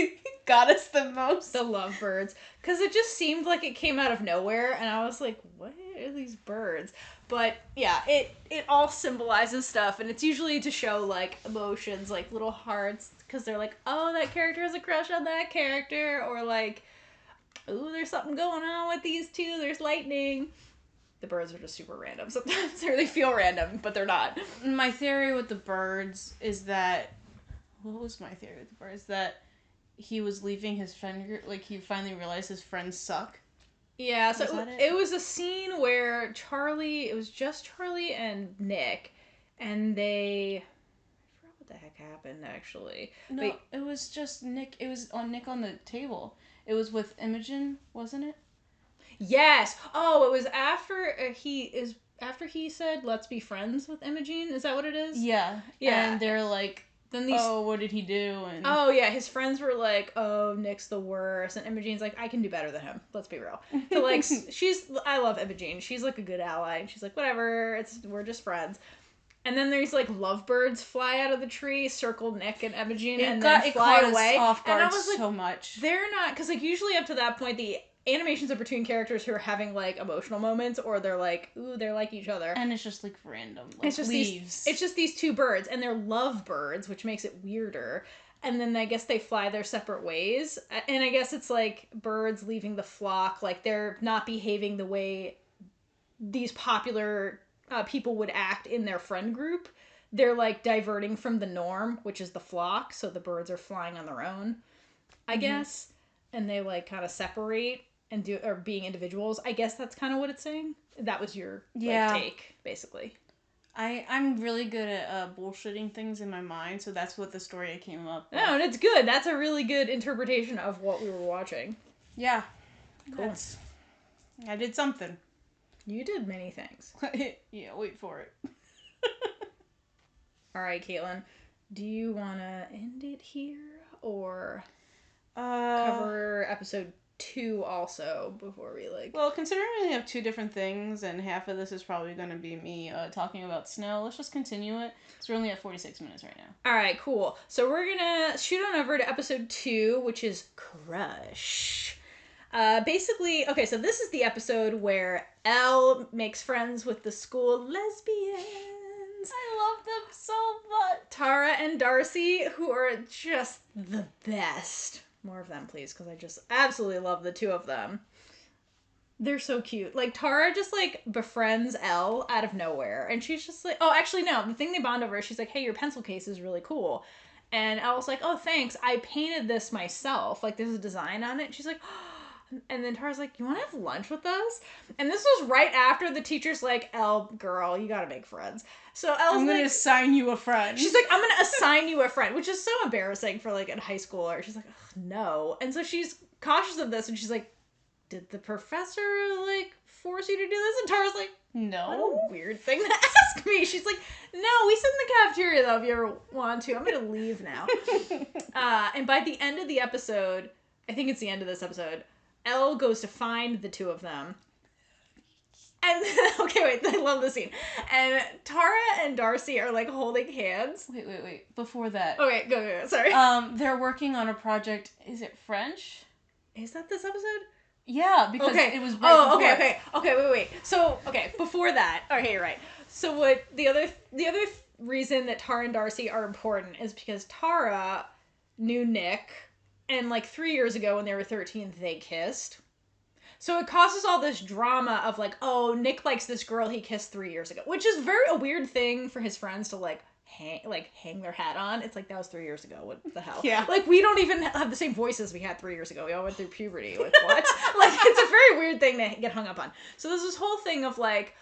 got us the most. The lovebirds. Because it just seemed like it came out of nowhere, and I was like, what are these birds? But, yeah, it all symbolizes stuff, and it's usually to show, emotions, little hearts, because they're like, oh, that character has a crush on that character, or like, ooh, there's something going on with these two, there's lightning. The birds are just super random sometimes, or they feel random, but they're not. My theory with the birds is that, what was my theory with the birds? That he was leaving his friend group, like he finally realized his friends suck. Yeah, so it was a scene where it was just Charlie and Nick, and I forgot what the heck happened, actually. No, it was just Nick, it was on Nick on the table. It was with Imogen, wasn't it? Yes! Oh, it was after he said, let's be friends with Imogen? Is that what it is? Yeah. Yeah. And they're like, oh, what did he do? And oh, yeah, his friends were like, oh, Nick's the worst. And Imogen's like, I can do better than him. Let's be real. So, like, I love Imogen. She's, like, a good ally. And she's like, whatever, we're just friends. And then there's, like, lovebirds fly out of the tree, circle Nick and Imogen, and then fly away. Off guard, and I was like, so much. They're not, because, like, usually up to that point, the animations are between characters who are having, like, emotional moments, or they're like, ooh, they're like each other. And it's just, like, random. Like, it's just leaves. It's just these two birds, and they're lovebirds, which makes it weirder. And then I guess they fly their separate ways. And I guess it's, like, birds leaving the flock. Like, they're not behaving the way these popular people would act in their friend group. They're, like, diverting from the norm, which is the flock. So the birds are flying on their own, I guess. And they, like, kind of separate and being individuals. I guess that's kind of what it's saying. That was your take, basically. I'm really good at bullshitting things in my mind, so that's what the story I came up with. No, and it's good. That's a really good interpretation of what we were watching. Yeah. Cool. I did something. You did many things. Yeah, wait for it. All right, Kaitlynn. Do you want to end it here, or cover episode 2 also before we Well, considering we only have 2 different things and half of this is probably going to be me talking about snow, let's just continue it because we're only at 46 minutes right now. All right, cool. So we're gonna shoot on over to episode 2, which is Crush. Basically, okay, so this is the episode where Elle makes friends with the school lesbians. I love them so much. Tara and Darcy, who are just the best. More of them, please, because I just absolutely love the two of them. They're so cute. Like, Tara just, like, befriends Elle out of nowhere. And she's just like, oh, actually, no. The thing they bond over is she's like, hey, your pencil case is really cool. And Elle's like, oh, thanks. I painted this myself. Like, there's a design on it. And she's like, oh. And then Tara's like, you want to have lunch with us? And this was right after the teacher's like, Elle, girl, you got to make friends. So Elle's I'm going to assign you a friend. She's like, I'm going to assign you a friend, which is so embarrassing for, like, a high schooler. She's like, no. And so she's cautious of this, and she's like, did the professor, like, force you to do this? And Tara's like, no. What a weird thing to ask me. She's like, no, we sit in the cafeteria, though, if you ever want to. I'm going to leave now. And by the end of the episode, I think it's the end of this episode, Elle goes to find the two of them. And, okay, wait, I love this scene. And Tara and Darcy are, like, holding hands. Wait. Before that. Okay, go, sorry. They're working on a project, is it French? Is that this episode? Yeah, because it was right before. Okay, wait. So, okay, before that, okay, you're right. So what, the other reason that Tara and Darcy are important is because Tara knew Nick, and, like, 3 years ago when they were 13, they kissed. So it causes all this drama of, like, oh, Nick likes this girl he kissed 3 years ago, which is a weird thing for his friends to, like, hang their hat on. It's like, that was 3 years ago. What the hell? Yeah. Like, we don't even have the same voices we had 3 years ago. We all went through puberty. Like, what? Like, it's a very weird thing to get hung up on. So there's this whole thing of, like,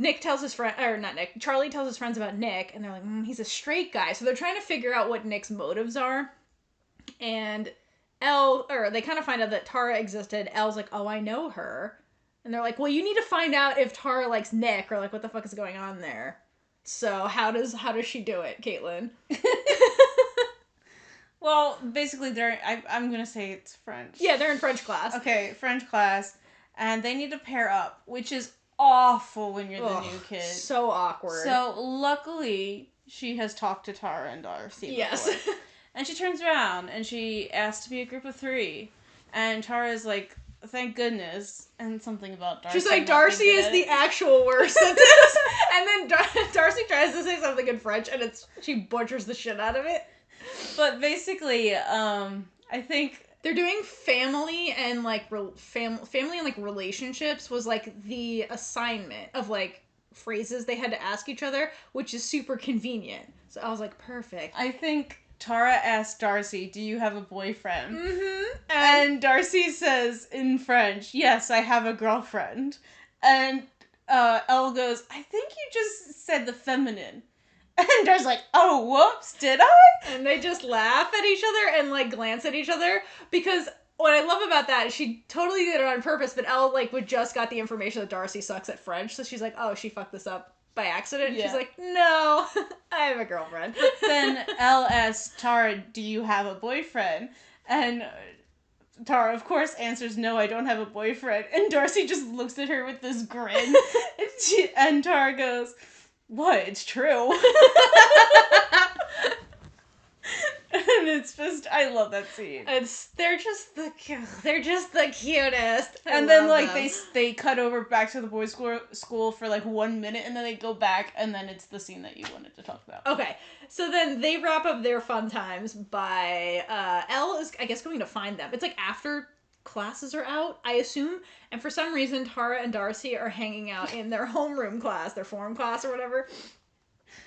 Charlie tells his friends about Nick, and they're like, he's a straight guy. So they're trying to figure out what Nick's motives are. And they kind of find out that Tara existed. Elle's like, oh, I know her. And they're like, well, you need to find out if Tara likes Nick, or, like, what the fuck is going on there. So how does she do it, Kaitlynn? Well, basically, I'm gonna say it's French. Yeah, they're in French class. Okay, French class, and they need to pair up, which is awful when you're the new kid. So awkward. So luckily, she has talked to Tara and Darcy. Yes. Before. And she turns around and she asks to be a group of 3, and Tara's like, thank goodness, and something about Darcy. She's like, Darcy is the actual worst at this. And then Darcy tries to say something in French, and she butchers the shit out of it. But basically, I think they're doing family and like family and like relationships was like the assignment of like phrases they had to ask each other, which is super convenient. So I was like, perfect. I think Tara asked Darcy, "Do you have a boyfriend?" Mm-hmm. And Darcy says in French, "Yes, I have a girlfriend." And Elle goes, "I think you just said the feminine." And Darcy's like, "Oh, whoops, did I?" And they just laugh at each other and like glance at each other, because what I love about that is she totally did it on purpose, but Elle like would just got the information that Darcy sucks at French, so she's like, oh, she fucked this up by accident. Yeah. She's like, no, I have a girlfriend. But then Elle asks Tara, "Do you have a boyfriend?" And Tara, of course, answers, "No, I don't have a boyfriend." And Darcy just looks at her with this grin. And Tara goes, "What? It's true." And it's just, I love that scene. They're just the cutest. And then like they cut over back to the boys' school for like 1 minute, and then they go back, and then it's the scene that you wanted to talk about. Okay, so then they wrap up their fun times by Elle is, I guess, going to find them. It's like after classes are out, I assume, and for some reason Tara and Darcy are hanging out in their homeroom class, their form class or whatever.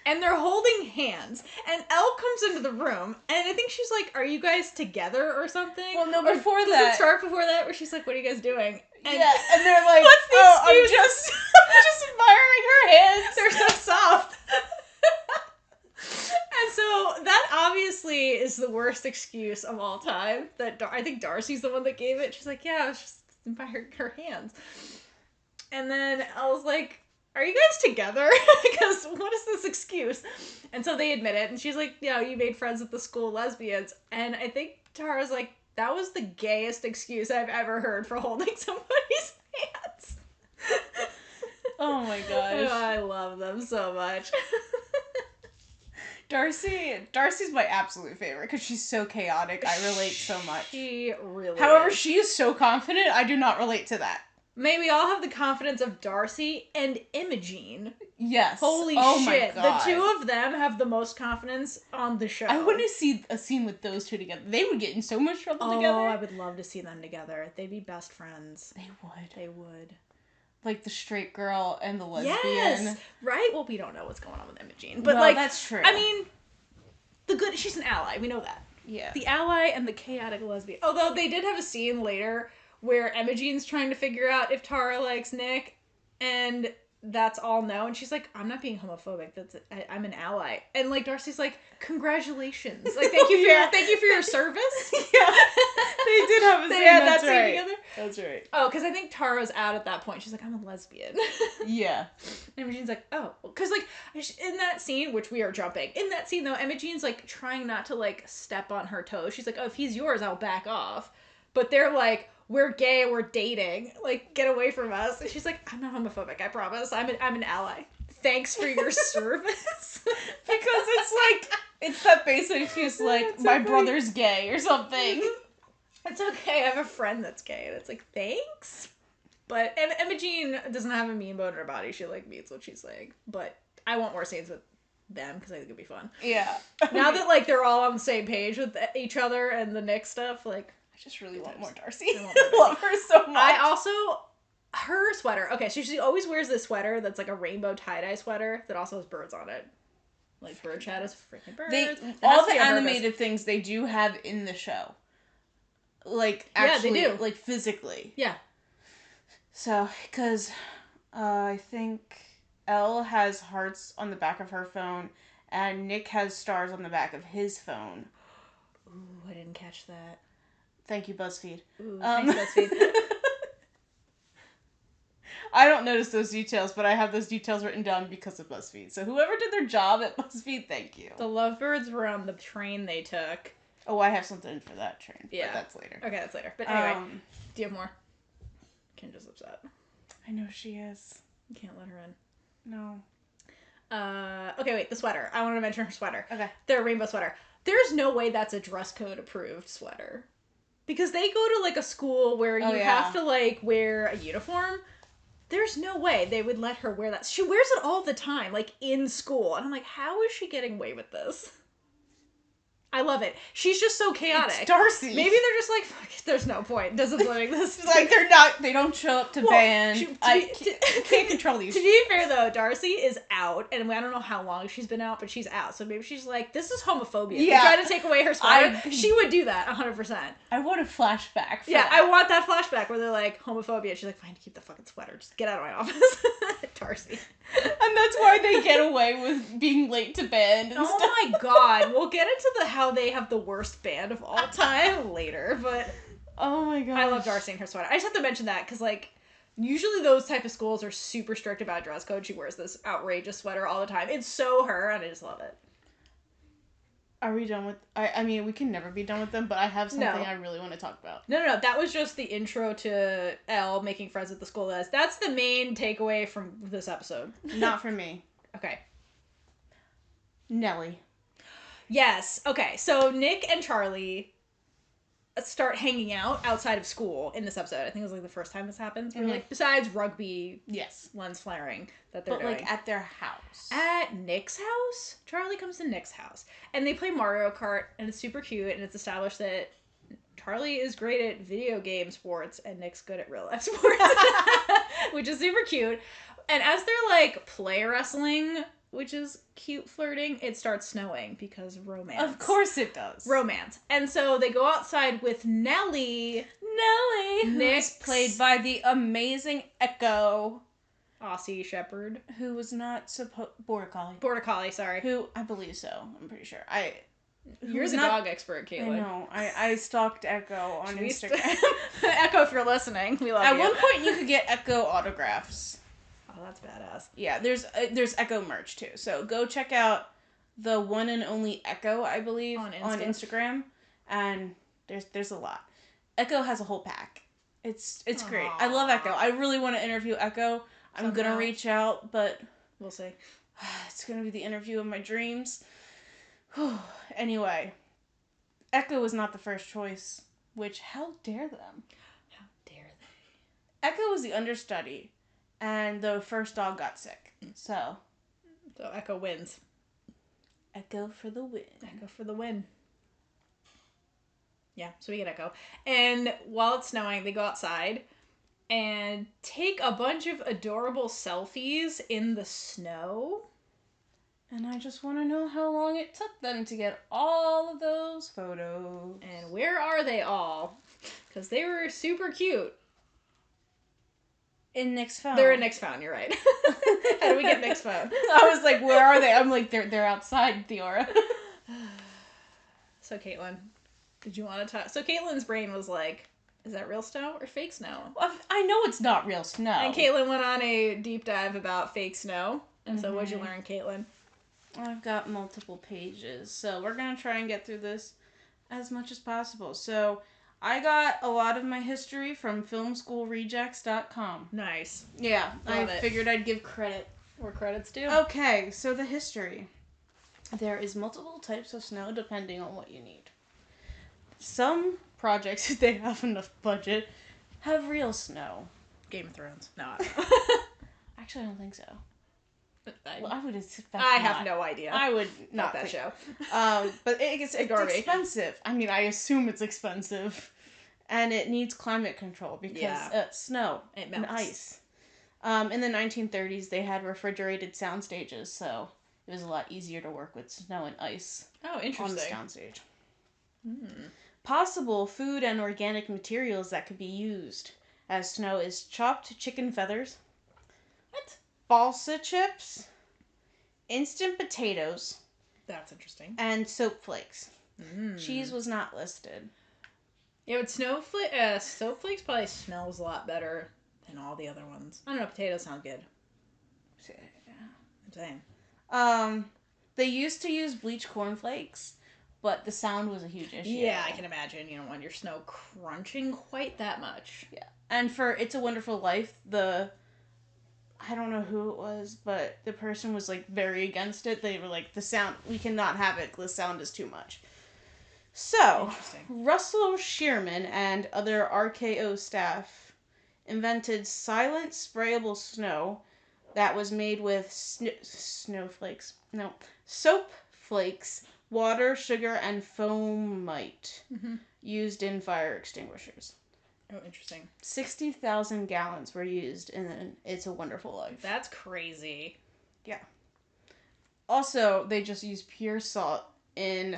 And they're holding hands. And Elle comes into the room, and I think she's like, are you guys together or something? Well, no, before that. Does it start before that, where she's like, what are you guys doing? And, yeah, and they're like, what's the excuse? I'm just admiring her hands. They're so soft. And so that obviously is the worst excuse of all time. That I think Darcy's the one that gave it. She's like, yeah, I was just admiring her hands. And then I was like, are you guys together? Because what is this excuse? And so they admit it, and she's like, yeah, you made friends with the school lesbians. And I think Tara's like, that was the gayest excuse I've ever heard for holding somebody's hands. Oh my gosh. Oh, I love them so much. Darcy's my absolute favorite because she's so chaotic. I relate so much. She really However, is. she is so confident, I do not relate to that. May we all have the confidence of Darcy and Imogene. Yes. Holy shit. The two of them have the most confidence on the show. I want to see a scene with those two together. They would get in so much trouble together. Oh, I would love to see them together. They'd be best friends. They would. They would. Like the straight girl and the lesbian. Yes! Right? Well, we don't know what's going on with Imogene. But well, that's true. I mean, she's an ally. We know that. Yeah. The ally and the chaotic lesbian. Although they did have a scene later where Imogene's trying to figure out if Tara likes Nick, and that's all no. And she's like, I'm not being homophobic. I'm an ally. And like Darcy's like, congratulations. Like, thank you for your service. Yeah. They did have a scene. Yeah, that's right. Together. That's right. Oh, because I think Tara's out at that point. She's like, I'm a lesbian. Yeah. And Imogene's like, oh. Because like, in that scene, which we are jumping, in that scene though, Imogene's like trying not to like step on her toes. She's like, oh, if he's yours, I'll back off. But they're like, we're gay, we're dating. Like, get away from us. And she's like, I'm not homophobic, I promise. I'm an ally. Thanks for your service. Because it's that basic excuse like, my brother's gay or something. It's okay, I have a friend that's gay. And it's like, thanks? But Imogene doesn't have a mean bone in her body. She like means what she's saying. But I want more scenes with them because I think it'd be fun. Yeah. Now that like they're all on the same page with each other and the Nick stuff, like, I just really want more Darcy. I love her so much. I also, her sweater. Okay, so she always wears this sweater that's like a rainbow tie-dye sweater that also has birds on it. Like bird shadows, freaking birds. All the animated things they do have in the show. Like, actually, yeah, they do. Like, physically. Yeah. So, because I think Elle has hearts on the back of her phone, and Nick has stars on the back of his phone. Ooh, I didn't catch that. Thank you, BuzzFeed. Ooh, thanks, BuzzFeed. I don't notice those details, but I have those details written down because of BuzzFeed. So whoever did their job at BuzzFeed, thank you. The lovebirds were on the train they took. Oh, I have something for that train. Yeah. But that's later. Okay, that's later. But anyway, do you have more? Kendra's upset. I know she is. You can't let her in. No. Okay, wait, the sweater. I want to mention her sweater. Okay. Their rainbow sweater. There's no way that's a dress code approved sweater. Because they go to, like, a school where you have to, like, wear a uniform. There's no way they would let her wear that. She wears it all the time, like, in school. And I'm like, how is she getting away with this? I love it. She's just so chaotic. It's Darcy. Maybe they're just like, fuck, there's no point. Disciplining this. Like, they don't show up to band. I can't control these. To be fair, though, Darcy is out, and I don't know how long she's been out, but she's out. So maybe she's like, this is homophobia. Yeah. They try to take away her sweater. She would do that, 100%. I want a flashback for that. I want that flashback where they're like, homophobia. She's like, fine, keep the fucking sweater. Just get out of my office. Darcy. And that's why they get away with being late to band and stuff. My god. We'll get into how they have the worst band of all time later, but oh my god, I love Darcy and her sweater. I just have to mention that because like usually those type of schools are super strict about dress code. She wears this outrageous sweater all the time. It's so her, and I just love it. Are we done with... I mean, we can never be done with them, but I have something I really want to talk about. No. That was just the intro to Elle making friends at the school. That's the main takeaway from this episode. Not for me. Okay. Nellie. Yes. Okay. So Nick and Charlie start hanging out outside of school in this episode. I think it was like the first time this happens. Mm-hmm. Like besides rugby, lens flaring that they're doing. Like at their house. At Nick's house, Charlie comes to Nick's house, and they play Mario Kart, and it's super cute. And it's established that Charlie is great at video game sports, and Nick's good at real life sports, which is super cute. And as they're like play wrestling, which is cute flirting, it starts snowing because romance. Of course it does. Romance. And so they go outside with Nellie. Who's played by the amazing Echo. Aussie Shepherd. Who was not Border Collie. Border Collie, sorry. Who, I believe so. I'm pretty sure. You're the dog expert, Kaitlynn. I know. I stalked Echo on Instagram. Echo, if you're listening, we love you. At one point, you could get Echo autographs. Oh, that's badass. Yeah, there's Echo merch too. So go check out the one and only Echo, I believe, on Instagram. And there's a lot. Echo has a whole pack. It's great. I love Echo. I really want to interview Echo. I'm gonna reach out, but we'll see. It's gonna be the interview of my dreams. Anyway, Echo was not the first choice. Which, how dare them? How dare they? Echo was the understudy. And the first dog got sick. So Echo wins. Echo for the win. Echo for the win. Yeah, so we get Echo. And while it's snowing, they go outside and take a bunch of adorable selfies in the snow. And I just want to know how long it took them to get all of those photos. And where are they all? Because they were super cute. In Nick's phone. They're in Nick's phone, you're right. How do we get Nick's phone? I was like, where are they? I'm like, they're outside, Theora. So, Kaitlynn, did you want to talk? So, Caitlynn's brain was like, is that real snow or fake snow? I know it's not real snow. And Kaitlynn went on a deep dive about fake snow. And so, what'd you learn, Kaitlynn? I've got multiple pages. So, we're going to try and get through this as much as possible. So, I got a lot of my history from filmschoolrejects.com. Nice. Yeah, I figured I'd give credit where credit's due. Okay, so the history. There is multiple types of snow depending on what you need. Some projects, if they have enough budget, have real snow. Game of Thrones. No, I don't know. Actually, I don't think so. I would expect I have no idea. I would not that show. But it's expensive. I mean, I assume it's expensive. And it needs climate control because snow and ice. In the 1930s, they had refrigerated sound stages, so it was a lot easier to work with snow and ice. Oh, interesting. On the soundstage. Possible food and organic materials that could be used as snow is chopped chicken feathers. What? Balsa chips, instant potatoes. That's interesting. And soap flakes. Cheese was not listed. Yeah, but soap flakes probably smells a lot better than all the other ones. I don't know, potatoes sound good. Yeah. I'm saying. They used to use bleached cornflakes, but the sound was a huge issue. Yeah, I can imagine. You don't want your snow crunching quite that much. Yeah. And for It's a Wonderful Life, I don't know who it was, but the person was, like, very against it. They were like, the sound, we cannot have it. The sound is too much. So, Russell Shearman and other RKO staff invented silent sprayable snow that was made with soap flakes water, sugar, and foamite used in fire extinguishers. Oh, interesting. 60,000 gallons were used in It's a Wonderful Life. That's crazy. Yeah. Also, they just use pure salt in...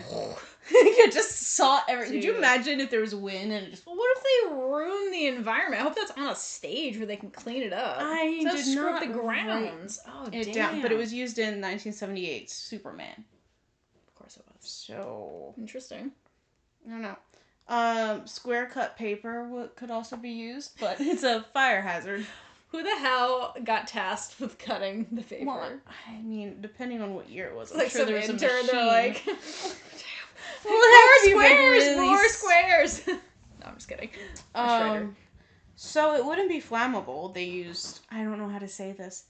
just salt everything. Could you imagine if there was wind and it just... Well, what if they ruin the environment? I hope that's on a stage where they can clean it up. I so did screw not up the grounds. Oh, it down. But it was used in 1978's Superman. Of course it was. So... Interesting. I don't know. Square cut paper could also be used, but it's a fire hazard. Who the hell got tasked with cutting the paper? Well, I mean, depending on what year it was, I'm like sure there was a intern, machine. they're like, more squares. No, I'm just kidding. So it wouldn't be flammable. They used, I don't know how to say this,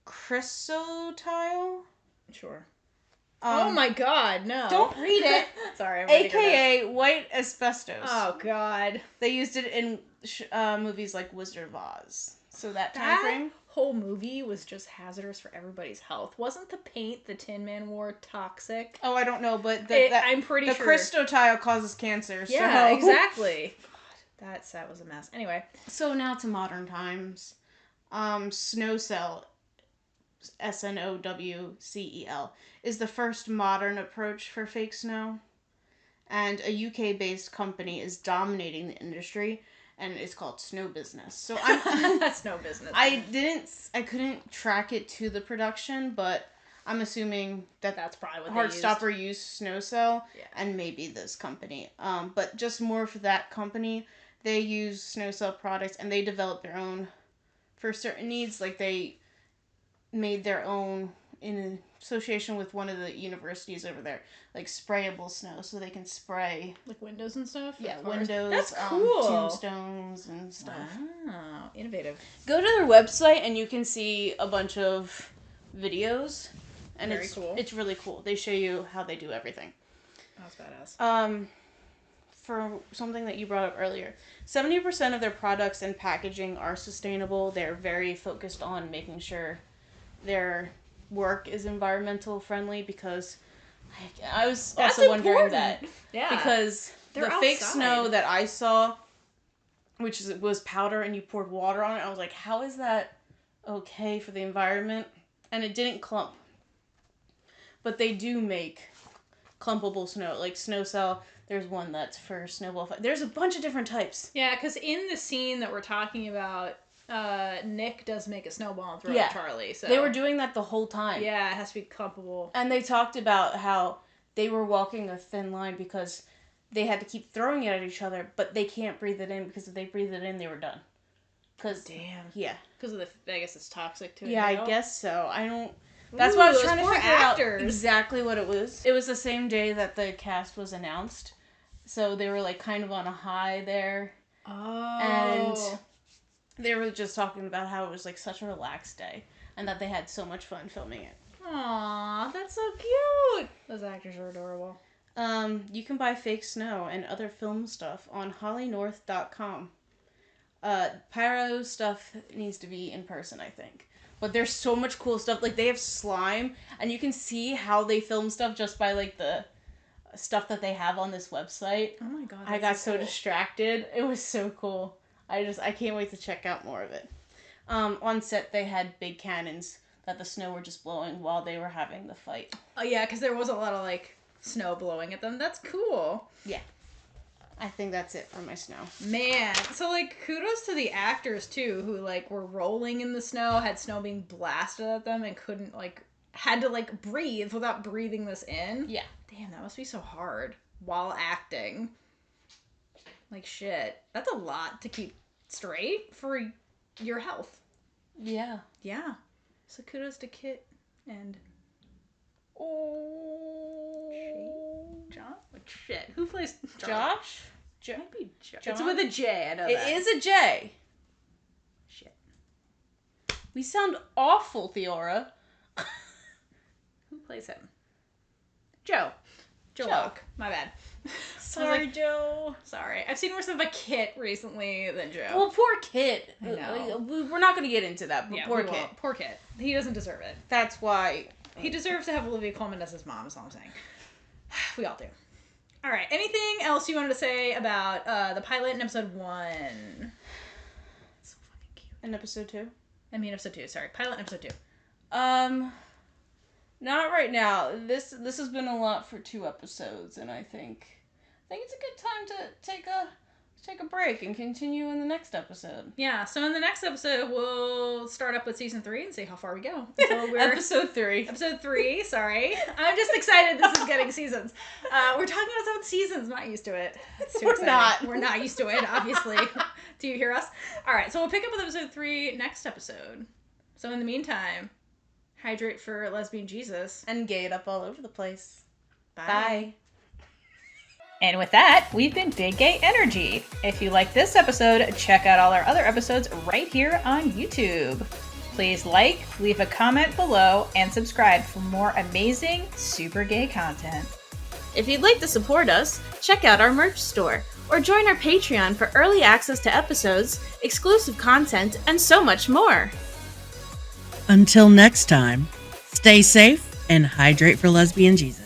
chrysotile. Sure. Oh my god, no. Don't read it. Sorry, I'm AKA white asbestos. Oh god. They used it in movies like Wizard of Oz. So that time frame. Whole movie was just hazardous for everybody's health. Wasn't the paint the Tin Man wore toxic? Oh, I don't know, but I'm pretty sure. The chrysotile causes cancer. Yeah, so. Exactly. God, that set was a mess. Anyway. So now to modern times. Snow cell, SNOWCEL, is the first modern approach for fake snow. And a UK-based company is dominating the industry. And it's called Snow Business. So that's Snow Business. I couldn't track it to the production, but I'm assuming that's probably what Heartstopper used Snow Cell, and maybe this company. But just more for that company, they use Snow Cell products, and they develop their own for certain needs. Like they made their own in association with one of the universities over there, like sprayable snow, so they can spray like windows and stuff. Yeah, windows. That's cool. Tombstones and stuff. Wow, innovative. Go to their website and you can see a bunch of videos, and Very cool. It's really cool. They show you how they do everything. That's badass. For something that you brought up earlier, 70% of their products and packaging are sustainable. They're very focused on making sure their work is environmental friendly, because I was also wondering that. Yeah. Because they're the fake snow that I saw, which was powder and you poured water on it, I was like, how is that okay for the environment? And it didn't clump. But they do make clumpable snow, like Snow Cell. There's one that's for snowball fight. There's a bunch of different types. Yeah, because in the scene that we're talking about, Nick does make a snowball and throw it at Charlie. So they were doing that the whole time. Yeah, it has to be clumpable. And they talked about how they were walking a thin line because they had to keep throwing it at each other, but they can't breathe it in, because if they breathe it in, they were done. Damn. Yeah. Because of I guess it's toxic to Yeah, I guess so. I don't... That's why I was trying to figure out exactly what it was. It was the same day that the cast was announced. So they were like kind of on a high there. Oh. And they were just talking about how it was like such a relaxed day and that they had so much fun filming it. Aww, that's so cute. Those actors are adorable. You can buy fake snow and other film stuff on hollynorth.com. Pyro stuff needs to be in person, I think. But there's so much cool stuff. Like, they have slime, and you can see how they film stuff just by, like, the stuff that they have on this website. Oh my god, I got so distracted. It was so cool. I can't wait to check out more of it. On set, they had big cannons that the snow were just blowing while they were having the fight. Oh, yeah, because there was a lot of, like, snow blowing at them. That's cool. Yeah. I think that's it for my snow. Man, so, like, kudos to the actors, too, who, like, were rolling in the snow, had snow being blasted at them, and couldn't, like, had to, like, breathe without breathing this in. Yeah. Damn, that must be so hard while acting. Like, shit. That's a lot to keep straight for your health. Yeah. Yeah. So kudos to Kit and... John? Like, shit. Who plays Josh? Might be Josh. It's with a J, I know that. It is a J. Shit. We sound awful, Theora. Who plays him? Joe. Joe Locke. My bad. Sorry, Joe. Sorry. I've seen worse of a Kit recently than Joe. Well, poor Kit. I know. We're not going to get into that, but poor Kit. Poor Kit. He doesn't deserve it. That's why... He deserves to have Olivia Colman as his mom, is all I'm saying. We all do. All right. Anything else you wanted to say about the pilot in episode 1? So fucking cute. In episode 2? I mean episode 2. Sorry, pilot in episode 2. Not right now. This has been a lot for 2 episodes, and I think it's a good time to take a break and continue in the next episode. Yeah, so in the next episode, we'll start up with season 3 and see how far we go. Episode 3. Episode 3, sorry. I'm just excited this is getting seasons. We're talking about seasons, not used to it. It's too exciting. We're not used to it, obviously. Do you hear us? All right, so we'll pick up with episode 3 next episode. So in the meantime, hydrate for lesbian Jesus. And gay it up all over the place. Bye. Bye. And with that, we've been Big Gay Energy. If you like this episode, check out all our other episodes right here on YouTube. Please like, leave a comment below, and subscribe for more amazing, super gay content. If you'd like to support us, check out our merch store, or join our Patreon for early access to episodes, exclusive content, and so much more. Until next time, stay safe and hydrate for lesbian Jesus.